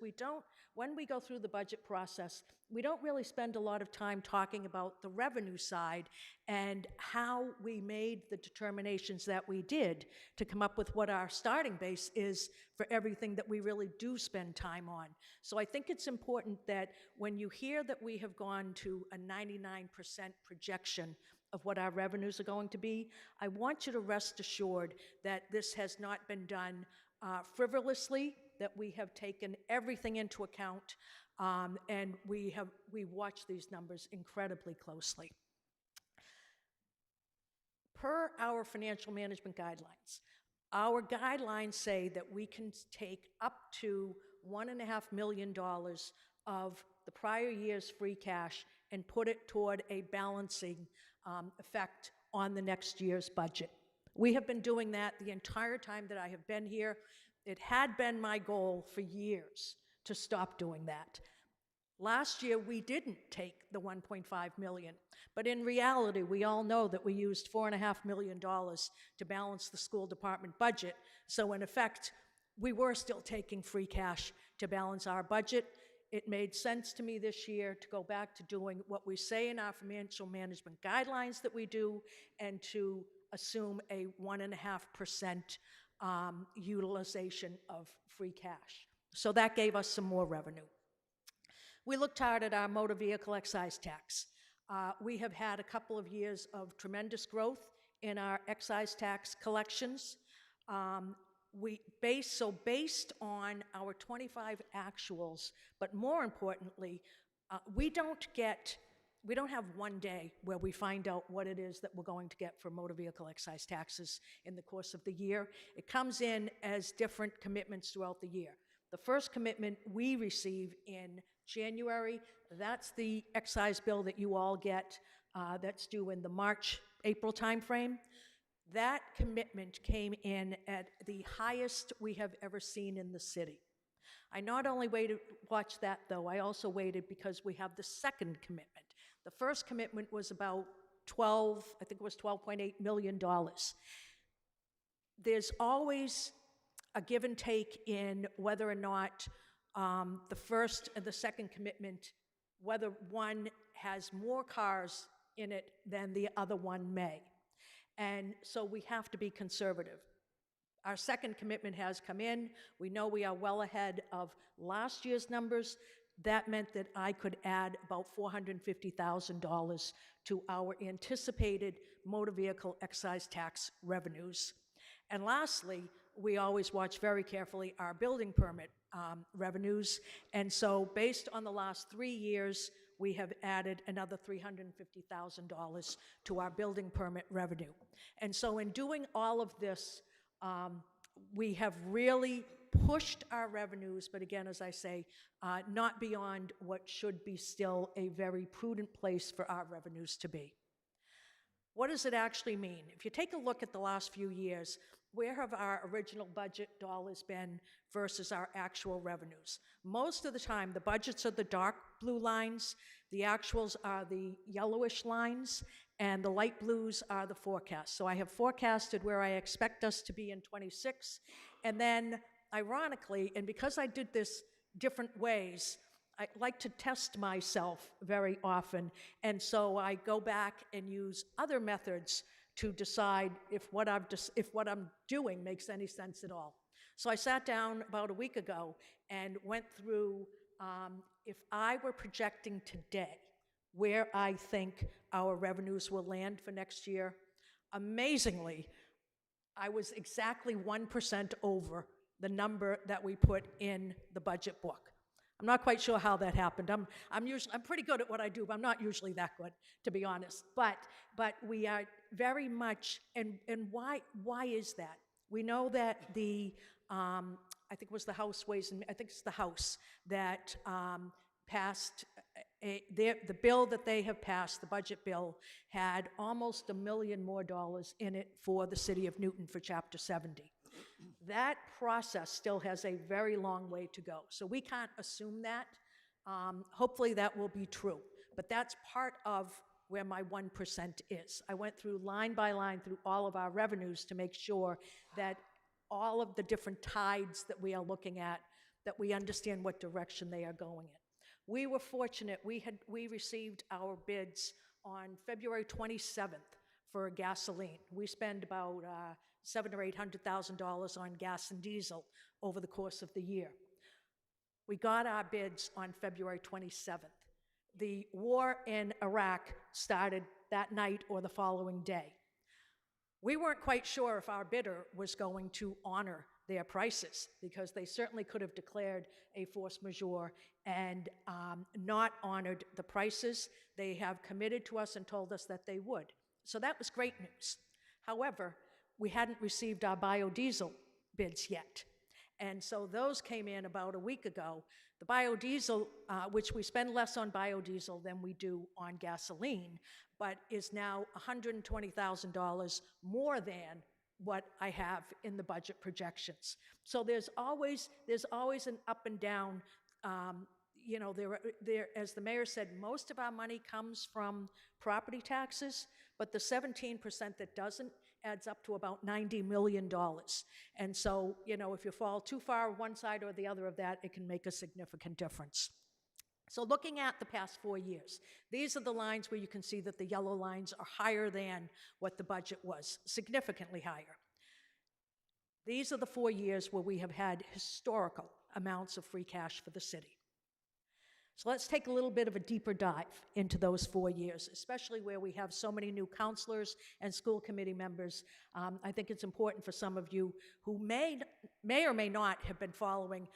when we go through the budget process, we don't really spend a lot of time talking about the revenue side and how we made the determinations that we did to come up with what our starting base is for everything that we really do spend time on. So I think it's important that when you hear that we have gone to a 99% projection of what our revenues are going to be, I want you to rest assured that this has not been done frivolously, that we have taken everything into account, and we watch these numbers incredibly closely. Per our financial management guidelines, our guidelines say that we can take up to $1.5 million of the prior year's free cash and put it toward a balancing effect on the next year's budget. We have been doing that the entire time that I have been here. It had been my goal for years to stop doing that. Last year, we didn't take the $1.5 million, but in reality, we all know that we used $4.5 million to balance the school department budget. So in effect, we were still taking free cash to balance our budget. It made sense to me this year to go back to doing what we say in our financial management guidelines that we do and to assume a 1.5% utilization of free cash. So that gave us some more revenue. We looked hard at our motor vehicle excise tax. We have had a couple of years of tremendous growth in our excise tax collections. Based on our 25 actuals, but more importantly, we don't have one day where we find out what it is that we're going to get for motor vehicle excise taxes in the course of the year. It comes in as different commitments throughout the year. The first commitment we receive in January, that's the excise bill that you all get that's due in the March-April timeframe. That commitment came in at the highest we have ever seen in the city. I not only watched that, though, I also waited because we have the second commitment. The first commitment was about $12.8 million. There's always a give and take in whether or not the first and the second commitment, whether one has more cars in it than the other one may. And so we have to be conservative. Our second commitment has come in. We know we are well ahead of last year's numbers. That meant that I could add about $450,000 to our anticipated motor vehicle excise tax revenues. And lastly, we always watch very carefully our building permit revenues. And so based on the last 3 years, we have added another $350,000 to our building permit revenue. And so in doing all of this, we have really pushed our revenues, but again, as I say, not beyond what should be still a very prudent place for our revenues to be. What does it actually mean? If you take a look at the last few years, where have our original budget dollars been versus our actual revenues? Most of the time, the budgets are the dark blue lines, the actuals are the yellowish lines, and the light blues are the forecasts. So I have forecasted where I expect us to be in '26, and then ironically, and because I did this different ways, I like to test myself very often, and so I go back and use other methods to decide if what I'm doing makes any sense at all. So I sat down about a week ago and went through, if I were projecting today where I think our revenues will land for next year, amazingly, I was exactly 1% over the number that we put in the budget book. I'm not quite sure how that happened. I'm pretty good at what I do, but I'm not usually that good, to be honest. But we are very much, and why is that? We know that I think it was the House I think it's the House that passed the bill that they have passed, the budget bill, had almost $1 million more in it for the city of Newton for Chapter 70. That process still has a very long way to go. So we can't assume that. Hopefully that will be true. But that's part of where my 1% is. I went through line by line through all of our revenues to make sure that all of the different tides that we are looking at, that we understand what direction they are going in. We were fortunate. We received our bids on February 27th for gasoline. We spend about $700,000 or $800,000 on gas and diesel over the course of the year. We got our bids on February 27th. The war in Iraq started that night or the following day. We weren't quite sure if our bidder was going to honor their prices, because they certainly could have declared a force majeure and not honored the prices. They have committed to us and told us that they would. So that was great news. However, we hadn't received our biodiesel bids yet. And so those came in about a week ago. The biodiesel, which we spend less on biodiesel than we do on gasoline, but is now $120,000 more than what I have in the budget projections. So there's always an up and down. As the mayor said, most of our money comes from property taxes, but the 17% that doesn't adds up to about $90 million. And so, if you fall too far one side or the other of that, it can make a significant difference. So looking at the past 4 years, these are the lines where you can see that the yellow lines are higher than what the budget was, significantly higher. These are the 4 years where we have had historical amounts of free cash for the city. So let's take a little bit of a deeper dive into those 4 years, especially where we have so many new counselors and school committee members. I think it's important for some of you who may or may not have been following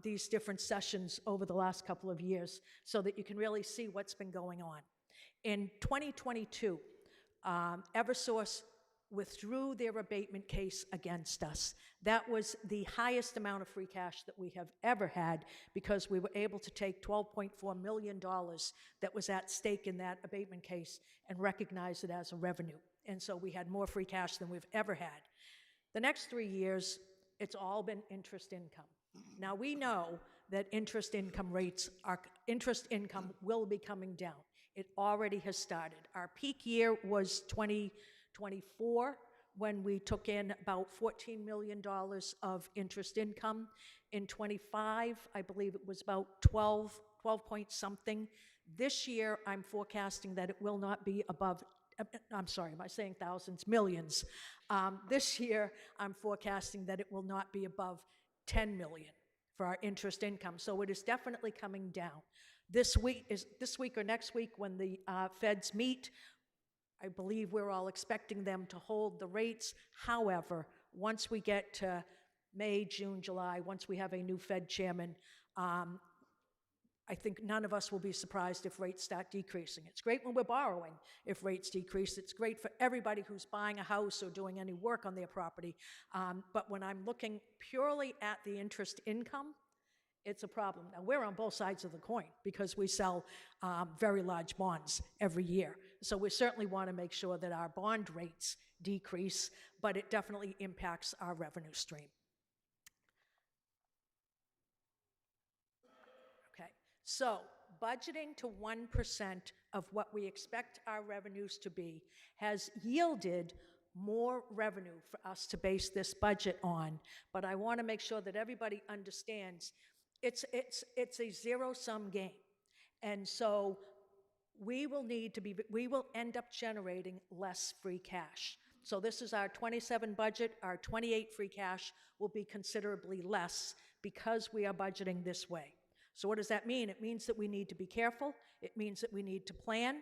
these different sessions over the last couple of years so that you can really see what's been going on. In 2022, Eversource withdrew their abatement case against us. That was the highest amount of free cash that we have ever had because we were able to take $12.4 million that was at stake in that abatement case and recognize it as a revenue. And so we had more free cash than we've ever had. The next 3 years, it's all been interest income. Now we know that interest income will be coming down. It already has started. Our peak year was 2024, when we took in about $14 million of interest income. In 25, I believe it was about 12 point something. This year, I'm forecasting that it will not be above, I'm sorry, am I saying thousands? Millions. This year, I'm forecasting that it will not be above 10 million for our interest income. So it is definitely coming down. This week or next week when the feds meet, I believe we're all expecting them to hold the rates. However, once we get to May, June, July, once we have a new Fed chairman, I think none of us will be surprised if rates start decreasing. It's great when we're borrowing if rates decrease. It's great for everybody who's buying a house or doing any work on their property. But when I'm looking purely at the interest income, it's a problem. Now, we're on both sides of the coin because we sell very large bonds every year. So we certainly want to make sure that our bond rates decrease, but it definitely impacts our revenue stream. Okay, so budgeting to 1% of what we expect our revenues to be has yielded more revenue for us to base this budget on, but I want to make sure that everybody understands it's a zero-sum game. And so we will end up generating less free cash. So this is our 27 budget. Our 28 free cash will be considerably less because we are budgeting this way. So what does that mean? It means that we need to be careful. It means that we need to plan.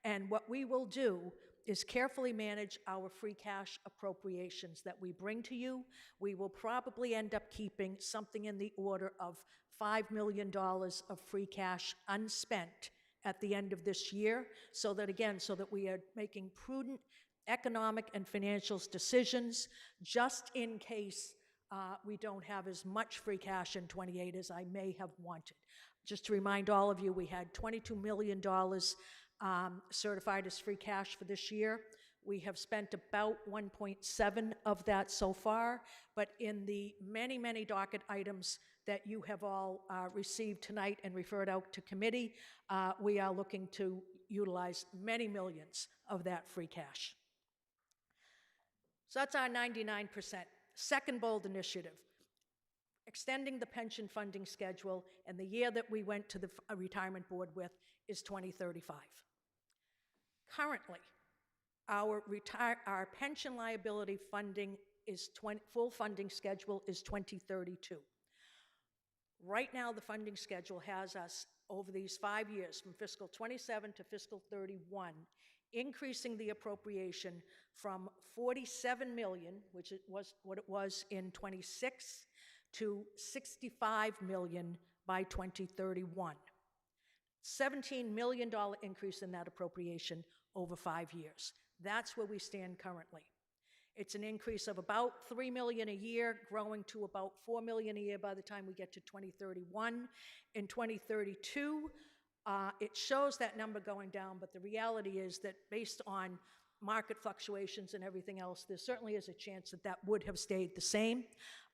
And what we will do is carefully manage our free cash appropriations that we bring to you. We will probably end up keeping something in the order of $5 million of free cash unspent at the end of this year, so that we are making prudent economic and financial decisions just in case we don't have as much free cash in 28 as I may have wanted. Just to remind all of you, we had $22 million certified as free cash for this year. We have spent about 1.7 of that so far, but in the many, many docket items that you have all received tonight and referred out to committee, we are looking to utilize many millions of that free cash. So that's our 99%. Second bold initiative, extending the pension funding schedule, and the year that we went to the retirement board with is 2035. Currently, our pension liability funding is full funding schedule is 2032. Right now, the funding schedule has us over these 5 years, from fiscal 27 to fiscal 31, increasing the appropriation from $47 million, which was what it was in 26, to $65 million by 2031. $17 million increase in that appropriation over 5 years. That's where we stand currently. It's an increase of about $3 million a year, growing to about $4 million a year by the time we get to 2031. In 2032, it shows that number going down, but the reality is that based on market fluctuations and everything else, there certainly is a chance that that would have stayed the same.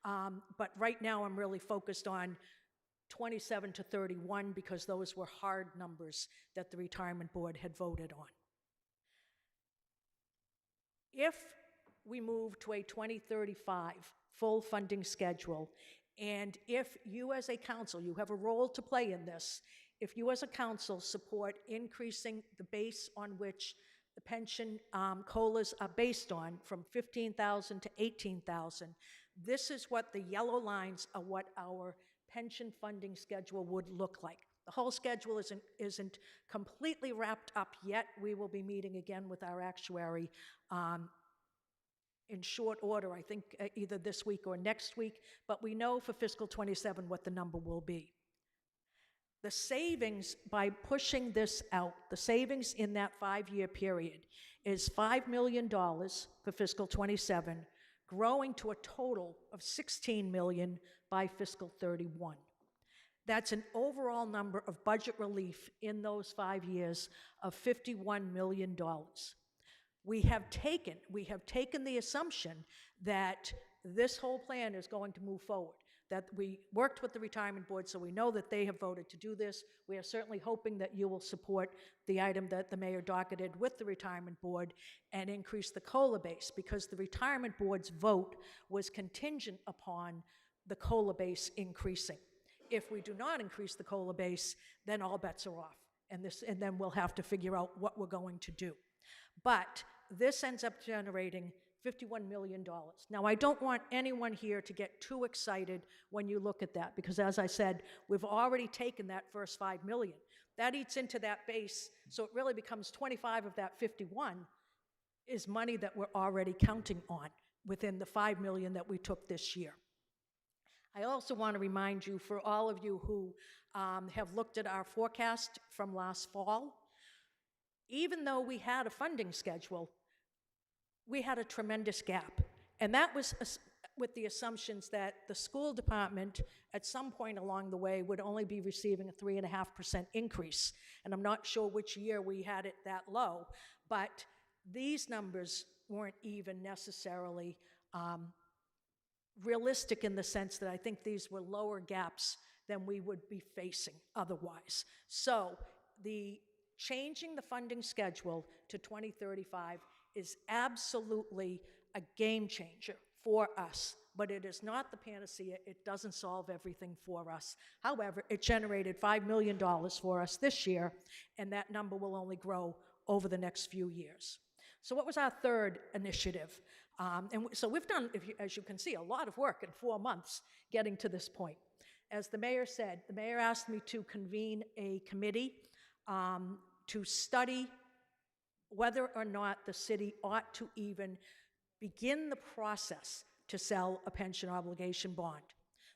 But right now, I'm really focused on 27 to 31 because those were hard numbers that the retirement board had voted on. If we move to a 2035 full funding schedule, and if you as a council, you have a role to play in this, if you as a council support increasing the base on which the pension COLAs are based on from 15,000 to 18,000, this is what the yellow lines are, what our pension funding schedule would look like. The whole schedule isn't completely wrapped up yet. We will be meeting again with our actuary in short order, I think either this week or next week, but we know for fiscal ~27 what the number will be. The savings by pushing this out, the savings in that 5-year period is $5 million for fiscal '27, growing to a total of $16 million by fiscal '31. That's an overall number of budget relief in those 5 years of $51 million. We have taken the assumption that this whole plan is going to move forward, that we worked with the retirement board, so we know that they have voted to do this. We are certainly hoping that you will support the item that the mayor docketed with the retirement board and increase the COLA base, because the retirement board's vote was contingent upon the COLA base increasing. If we do not increase the COLA base, then all bets are off, and then we'll have to figure out what we're going to do. But this ends up generating $51 million. Now, I don't want anyone here to get too excited when you look at that, because as I said, we've already taken that first $5 million. That eats into that base, so it really becomes 25 of that 51 is money that we're already counting on within the $5 million that we took this year. I also want to remind you, for all of you who have looked at our forecast from last fall, even though we had a funding schedule, we had a tremendous gap. And that was with the assumptions that the school department at some point along the way would only be receiving a 3.5% increase. And I'm not sure which year we had it that low, but these numbers weren't even necessarily realistic in the sense that I think these were lower gaps than we would be facing otherwise. So the changing the funding schedule to 2035 is absolutely a game changer for us, but it is not the panacea. It doesn't solve everything for us. However, it generated $5 million for us this year, and that number will only grow over the next few years. So what was our third initiative? So we've done, as you can see, a lot of work in 4 months getting to this point. As the mayor said, the mayor asked me to convene a committee to study whether or not the city ought to even begin the process to sell a pension obligation bond.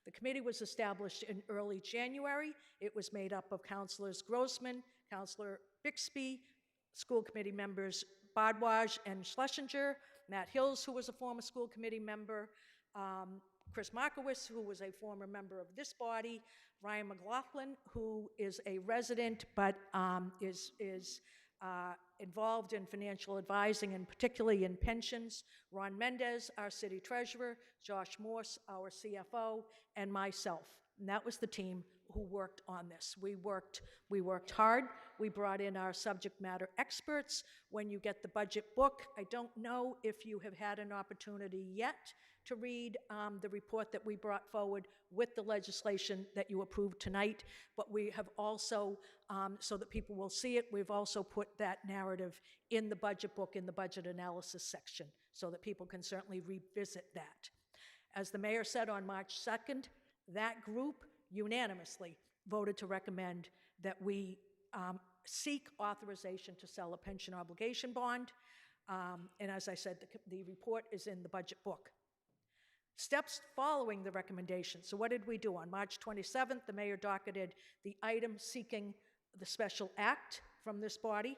The committee was established in early January. It was made up of Councilors Grossman, Councilor Bixby, school committee members Badwaj and Schlesinger, Matt Hills, who was a former school committee member, Chris Markowitz, who was a former member of this body, Ryan McLaughlin, who is a resident but is involved in financial advising and particularly in pensions, Ron Mendez, our city treasurer, Josh Morse, our CFO, and myself. And that was the team who worked on this. We worked hard. We brought in our subject matter experts. When you get the budget book, I don't know if you have had an opportunity yet to read the report that we brought forward with the legislation that you approved tonight, but we have also, so that people will see it, we've also put that narrative in the budget book in the budget analysis section so that people can certainly revisit that. As the mayor said on March 2nd, that group unanimously voted to recommend that we seek authorization to sell a pension obligation bond. And as I said, the report is in the budget book. Steps following the recommendation. So what did we do? On March 27th, the mayor docketed the item seeking the special act from this body.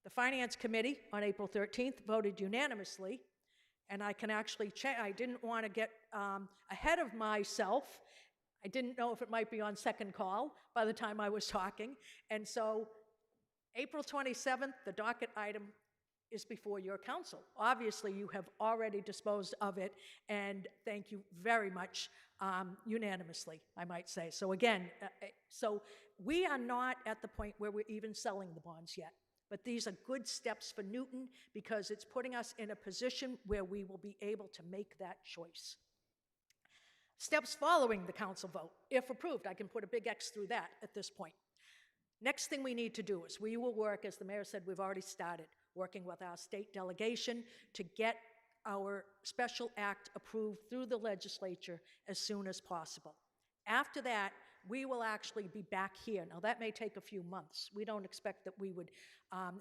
The Finance Committee on April 13th voted unanimously, and I can actually check. I didn't want to get ahead of myself. I didn't know if it might be on second call by the time I was talking. And so April 27th, the docket item is before your council. Obviously, you have already disposed of it, and thank you very much, unanimously, I might say. So again, so we are not at the point where we're even selling the bonds yet, but these are good steps for Newton because it's putting us in a position where we will be able to make that choice. Steps following the council vote. If approved, I can put a big X through that at this point. Next thing we need to do is we will work, as the mayor said, we've already started working with our state delegation to get our special act approved through the legislature as soon as possible. After that, we will actually be back here. Now, that may take a few months. We don't expect that we would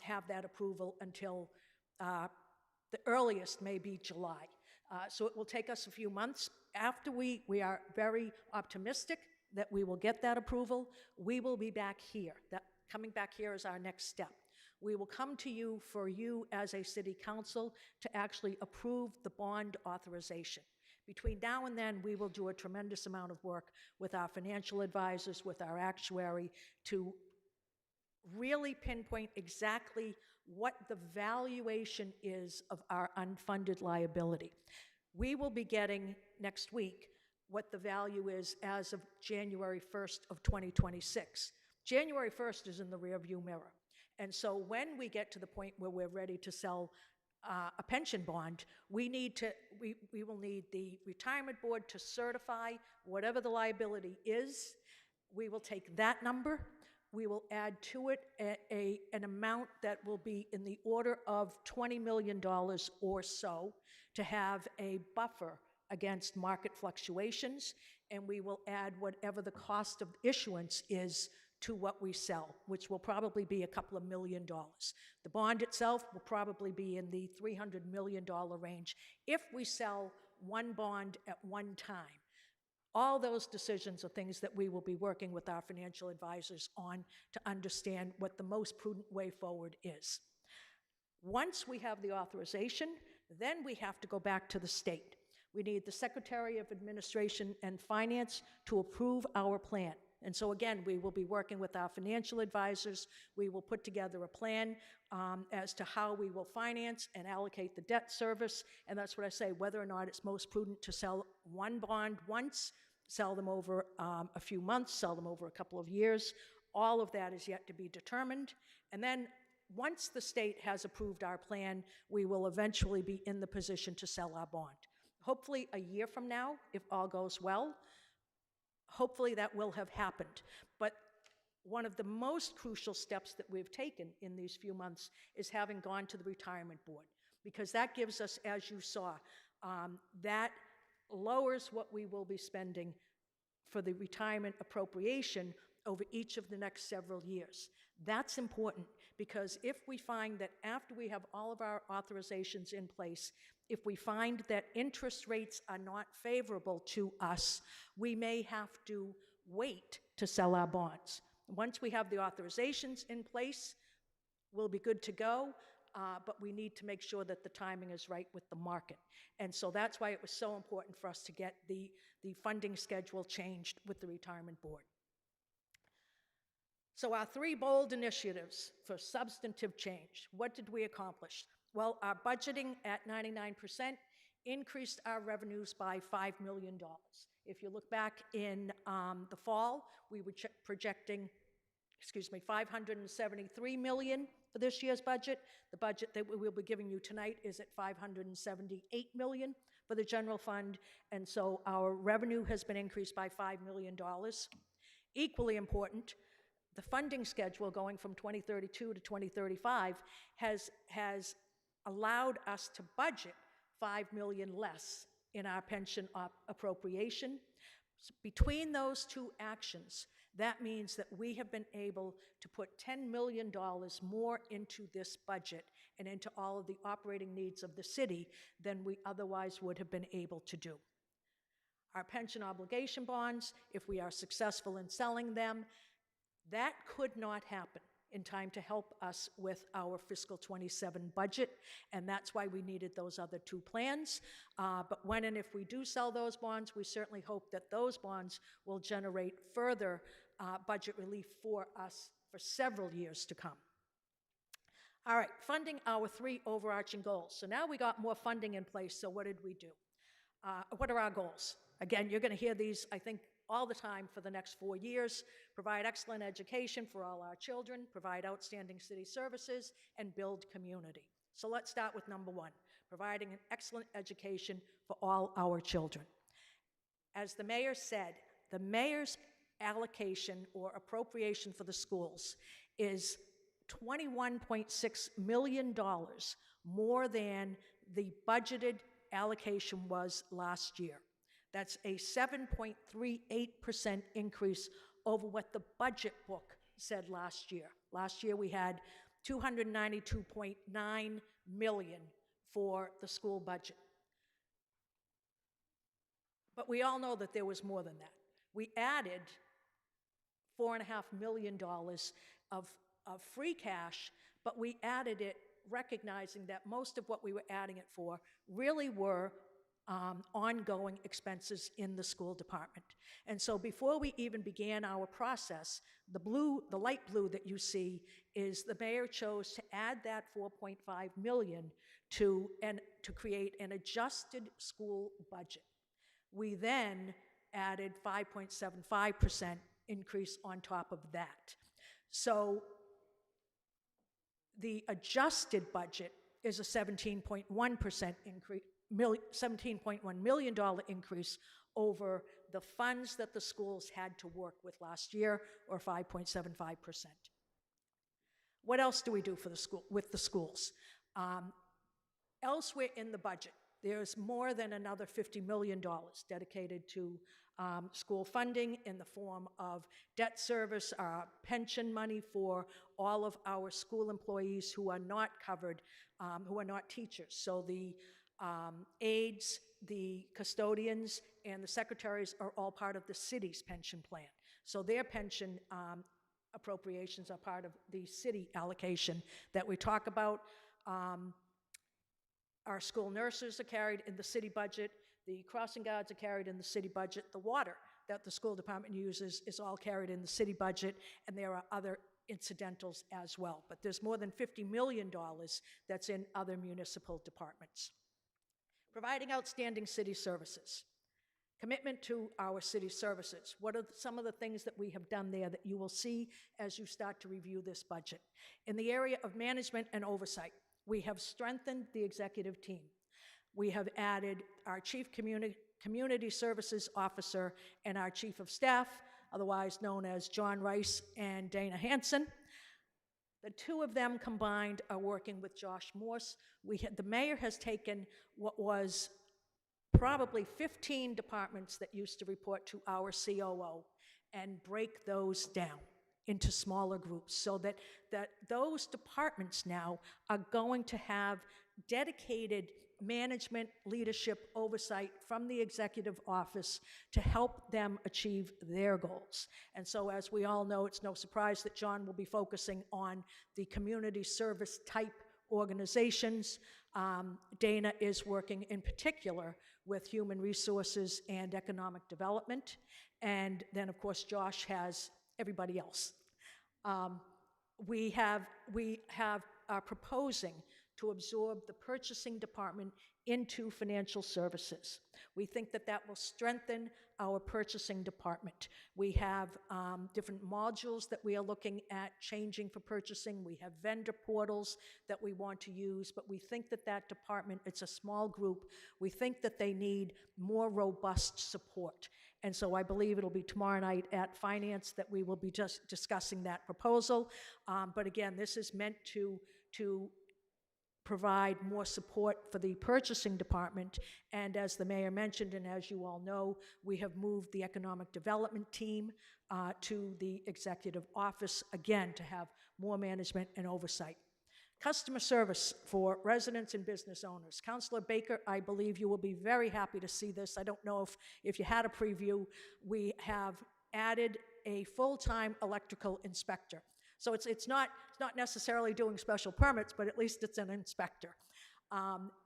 have that approval until the earliest may be July. So it will take us a few months. After we are very optimistic that we will get that approval, we will be back here. Coming back here is our next step. We will come to you for you as a city council to actually approve the bond authorization. Between now and then, we will do a tremendous amount of work with our financial advisors, with our actuary, to really pinpoint exactly what the valuation is of our unfunded liability. We will be getting next week what the value is as of January 1st of 2026. January 1st is in the rearview mirror. And so when we get to the point where we're ready to sell a pension bond, we will need the retirement board to certify whatever the liability is. We will take that number. We will add to it an amount that will be in the order of $20 million or so to have a buffer against market fluctuations, and we will add whatever the cost of issuance is to what we sell, which will probably be a couple of $1 million. The bond itself will probably be in the $300 million range if we sell one bond at one time. All those decisions are things that we will be working with our financial advisors on to understand what the most prudent way forward is. Once we have the authorization, then we have to go back to the state. We need the Secretary of Administration and Finance to approve our plan. And so again, we will be working with our financial advisors. We will put together a plan as to how we will finance and allocate the debt service. And that's what I say, whether or not it's most prudent to sell one bond once, sell them over a few months, sell them over a couple of years. All of that is yet to be determined. And then once the state has approved our plan, we will eventually be in the position to sell our bond. Hopefully a year from now, if all goes well. Hopefully that will have happened. But one of the most crucial steps that we've taken in these few months is having gone to the retirement board, because that gives us, as you saw, that lowers what we will be spending for the retirement appropriation over each of the next several years. That's important, because if we find that after we have all of our authorizations in place, if we find that interest rates are not favorable to us, we may have to wait to sell our bonds. Once we have the authorizations in place, we'll be good to go, but we need to make sure that the timing is right with the market. And so that's why it was so important for us to get the funding schedule changed with the retirement board. So our three bold initiatives for substantive change, what did we accomplish? Well, our budgeting at 99% increased our revenues by $5 million. If you look back in the fall, we were projecting, $573 million for this year's budget. The budget that we will be giving you tonight is at $578 million for the general fund, and so our revenue has been increased by $5 million. Equally important, the funding schedule going from 2032 to 2035 has allowed us to budget $5 million less in our pension appropriation. So between those two actions, that means that we have been able to put $10 million more into this budget and into all of the operating needs of the city than we otherwise would have been able to do. Our pension obligation bonds, if we are successful in selling them, that could not happen in time to help us with our fiscal 27 budget, and that's why we needed those other two plans. But when and if we do sell those bonds, we certainly hope that those bonds will generate further budget relief for us for several years to come. All right, funding our three overarching goals. So now we got more funding in place, so what did we do? What are our goals? Again, you're going to hear these, I think, all the time for the next 4 years: provide excellent education for all our children, provide outstanding city services, and build community. So let's start with number one, providing an excellent education for all our children. As the mayor said, the mayor's allocation or appropriation for the schools is $21.6 million more than the budgeted allocation was last year. That's a 7.38% increase over what the budget book said last year. Last year, we had $292.9 million for the school budget. But we all know that there was more than that. We added $4.5 million of free cash, but we added it recognizing that most of what we were adding it for really were ongoing expenses in the school department. And so before we even began our process, the light blue that you see is the mayor chose to add that $4.5 million to create an adjusted school budget. We then added 5.75% increase on top of that. So the adjusted budget is a 17.1% increase, $17.1 million increase over the funds that the schools had to work with last year, or 5.75%. What else do we do for the school with the schools? Elsewhere in the budget, there's more than another $50 million dedicated to school funding in the form of debt service, pension money for all of our school employees who are not covered, who are not teachers. So the aides, the custodians, and the secretaries are all part of the city's pension plan. So their pension appropriations are part of the city allocation that we talk about. Our school nurses are carried in the city budget. The crossing guards are carried in the city budget. The water that the school department uses is all carried in the city budget, and there are other incidentals as well. But there's more than $50 million that's in other municipal departments. Providing outstanding city services. Commitment to our city services. What are some of the things that we have done there that you will see as you start to review this budget? In the area of management and oversight, we have strengthened the executive team. We have added our Chief Community Services Officer and our Chief of Staff, otherwise known as John Rice and Dana Hanson. The two of them combined are working with Josh Morse. The mayor has taken what was probably 15 departments that used to report to our COO and break those down into smaller groups so that those departments now are going to have dedicated management, leadership, oversight from the executive office to help them achieve their goals. And so, as we all know, it's no surprise that John will be focusing on the community service type organizations. Dana is working in particular with human resources and economic development. And then, of course, Josh has everybody else. We are proposing to absorb the purchasing department into financial services. We think that that will strengthen our purchasing department. We have different modules that we are looking at changing for purchasing. We have vendor portals that we want to use, but we think that that department, it's a small group. We think that they need more robust support. And so I believe it'll be tomorrow night at Finance that we will be just discussing that proposal. But again, this is meant to provide more support for the purchasing department. And as the mayor mentioned, and as you all know, we have moved the economic development team to the executive office, again, to have more management and oversight. Customer service for residents and business owners. Councilor Baker, I believe you will be very happy to see this. I don't know if you had a preview. We have added a full-time electrical inspector. So it's not necessarily doing special permits, but at least it's an inspector.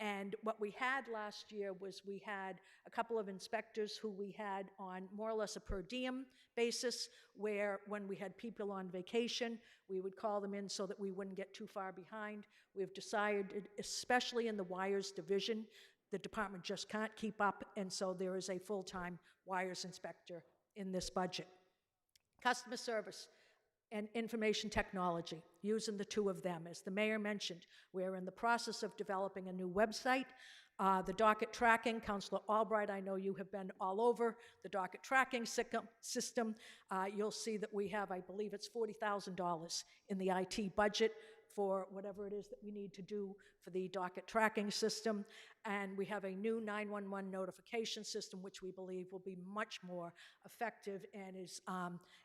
And what we had last year was we had a couple of inspectors who we had on more or less a per diem basis, where when we had people on vacation, we would call them in so that we wouldn't get too far behind. We've decided, especially in the wires division, the department just can't keep up, and so there is a full-time wires inspector in this budget. Customer service and information technology, using the two of them. As the mayor mentioned, we're in the process of developing a new website. The docket tracking, Councilor Albright, I know you have been all over the docket tracking system. You'll see that we have, I believe it's $40,000 in the IT budget for whatever it is that we need to do for the docket tracking system. And we have a new 911 notification system, which we believe will be much more effective and is,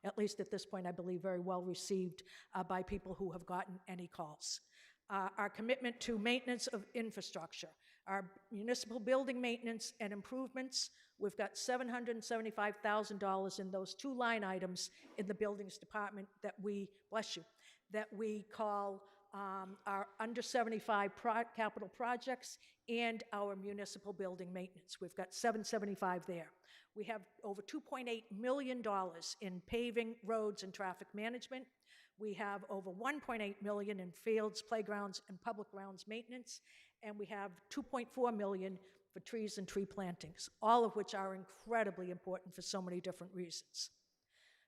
at least at this point, I believe, very well received by people who have gotten any calls. Our commitment to maintenance of infrastructure, our municipal building maintenance and improvements, we've got $775,000 in those two line items in the buildings department that we, bless you, that we call our under 75 capital projects and our municipal building maintenance. We've got $775 there. We have over $2.8 million in paving, roads, and traffic management. We have over $1.8 million in fields, playgrounds, and public grounds maintenance, and we have $2.4 million for trees and tree plantings, all of which are incredibly important for so many different reasons.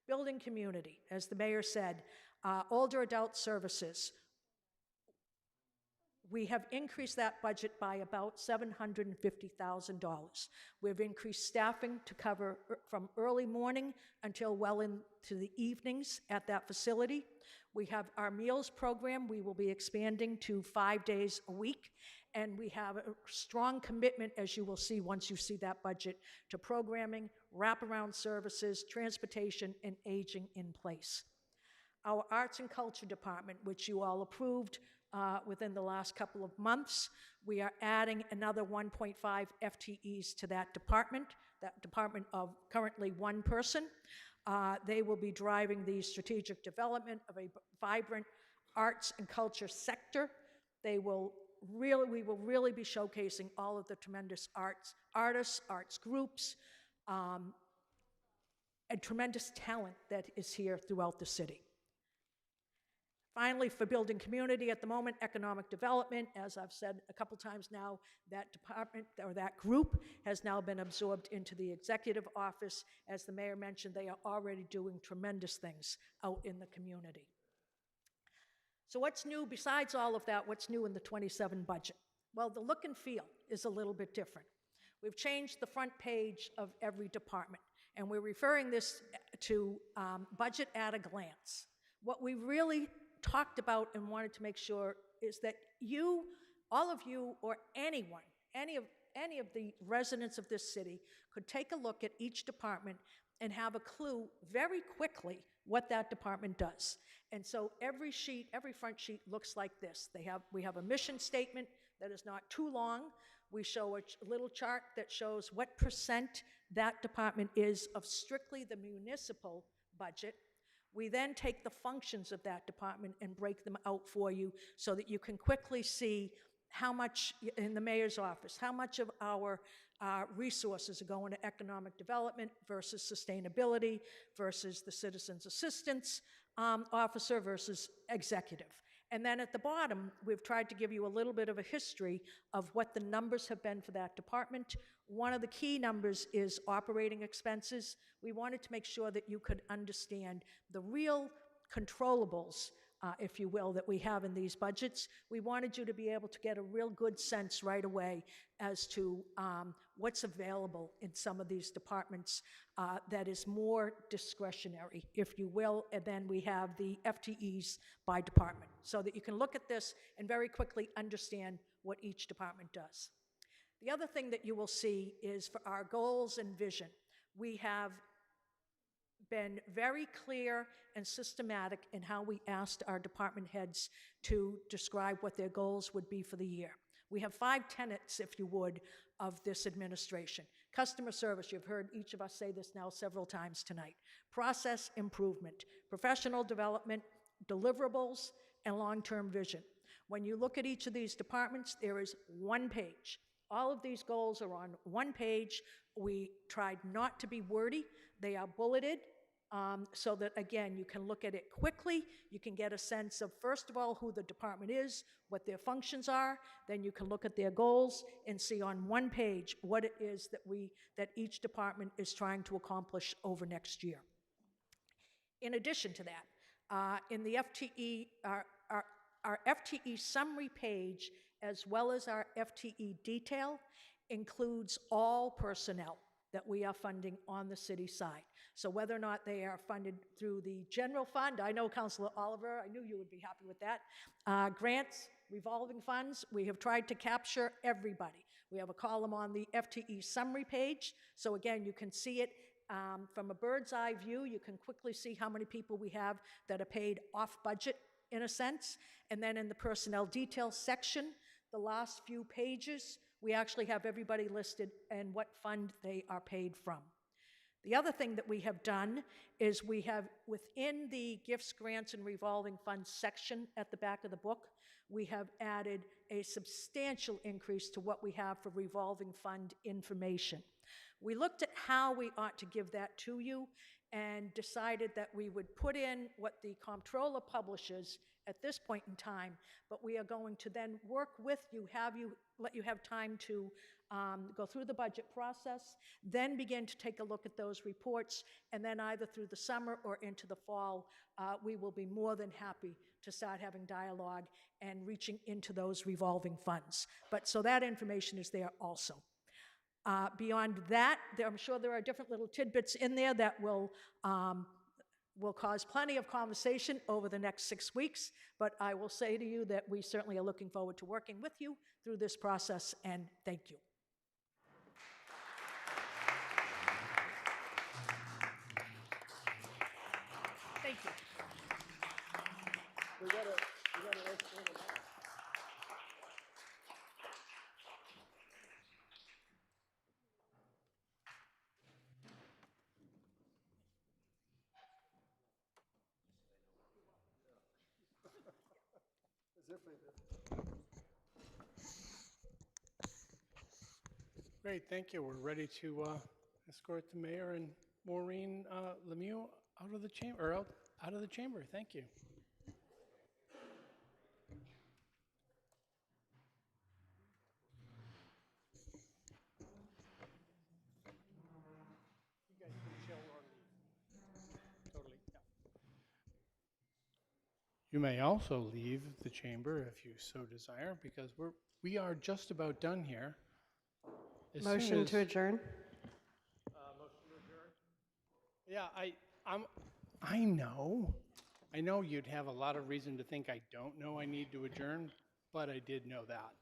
Building community, as the mayor said, older adult services. We have increased that budget by about $750,000. We've increased staffing to cover from early morning until well into the evenings at that facility. We have our meals program. We will be expanding to 5 days a week. And we have a strong commitment, as you will see once you see that budget, to programming, wraparound services, transportation, and aging in place. Our arts and culture department, which you all approved within the last couple of months, we are adding another 1.5 FTEs to that department of currently one person. They will be driving the strategic development of a vibrant arts and culture sector. We will really be showcasing all of the tremendous artists, arts groups, and tremendous talent that is here throughout the city. Finally, for building community at the moment, economic development, as I've said a couple times now, that department or that group has now been absorbed into the executive office. As the mayor mentioned, they are already doing tremendous things out in the community. So what's new besides all of that? What's new in the 27 budget? Well, the look and feel is a little bit different. We've changed the front page of every department, and we're referring this to budget at a glance. What we really talked about and wanted to make sure is that you, all of you, or anyone, any of the residents of this city could take a look at each department and have a clue very quickly what that department does. And so every front sheet looks like this. We have a mission statement that is not too long. We show a little chart that shows what % that department is of strictly the municipal budget. We then take the functions of that department and break them out for you so that you can quickly see how much, in the mayor's office, how much of our resources are going to economic development versus sustainability versus the citizens assistance officer versus executive. And then at the bottom, we've tried to give you a little bit of a history of what the numbers have been for that department. One of the key numbers is operating expenses. We wanted to make sure that you could understand the real controllables, if you will, that we have in these budgets. We wanted you to be able to get a real good sense right away as to what's available in some of these departments that is more discretionary, if you will, and then we have the FTEs by department, so that you can look at this and very quickly understand what each department does. The other thing that you will see is for our goals and vision, we have been very clear and systematic in how we asked our department heads to describe what their goals would be for the year. We have 5 tenets, if you would, of this administration. Customer service, you've heard each of us say this now several times tonight. Process improvement, professional development, deliverables, and long-term vision. When you look at each of these departments, there is one page. All of these goals are on one page. We tried not to be wordy. They are bulleted so that, again, you can look at it quickly. You can get a sense of, first of all, who the department is, what their functions are. Then you can look at their goals and see on one page what it is that each department is trying to accomplish over next year. In addition to that, in the FTE, our FTE summary page, as well as our FTE detail, includes all personnel. that we are funding on the city side. So whether or not they are funded through the general fund, I know Councilor Oliver, I knew you would be happy with that. Grants, revolving funds, we have tried to capture everybody. We have a column on the FTE summary page. So again, you can see it from a bird's eye view. You can quickly see how many people we have that are paid off budget in a sense. And then in the personnel details section, the last few pages, we actually have everybody listed and what fund they are paid from. The other thing that we have done is we have, within the gifts, grants, and revolving funds section at the back of the book, we have added a substantial increase to what we have for revolving fund information. We looked at how we ought to give that to you and decided that we would put in what the comptroller publishes at this point in time, but we are going to then work with you, let you have time to go through the budget process, then begin to take a look at those reports, and then either through the summer or into the fall, we will be more than happy to start having dialogue and reaching into those revolving funds. But so that information is there also. Beyond that, I'm sure there are different little tidbits in there that will cause plenty of conversation over the next 6 weeks, but I will say to you that we certainly are looking forward to working with you through this process, and thank you. Thank you. Great, thank you. We're ready to escort the mayor and Maureen Lemieux out of the chamber, out of the chamber. Thank you. You guys can chill or leave. Totally. Yeah. You may also leave the chamber if you so desire, because we are just about done here. As soon Motion as- to adjourn? Motion to adjourn? Yeah, I know you'd have a lot of reason to think I don't know I need to adjourn, but I did know that.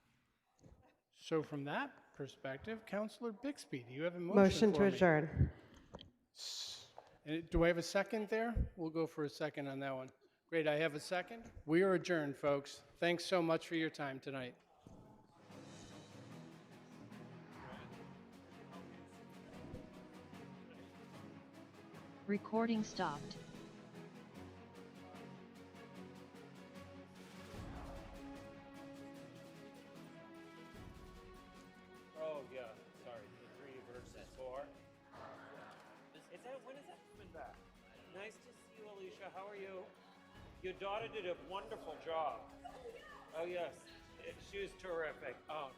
So from that perspective, Councillor Bixby, do you have a motion Motion for to me? adjourn. Do I have a second there? We'll go for a second on that one. Great, I have a second. We are adjourned, folks. Thanks so much for your time tonight. Recording stopped. Oh, yeah, sorry, 3 versus 4. When is that coming back? Nice to see you, Alicia, how are you? Your daughter did a wonderful job. Oh, yes, she was terrific. Oh,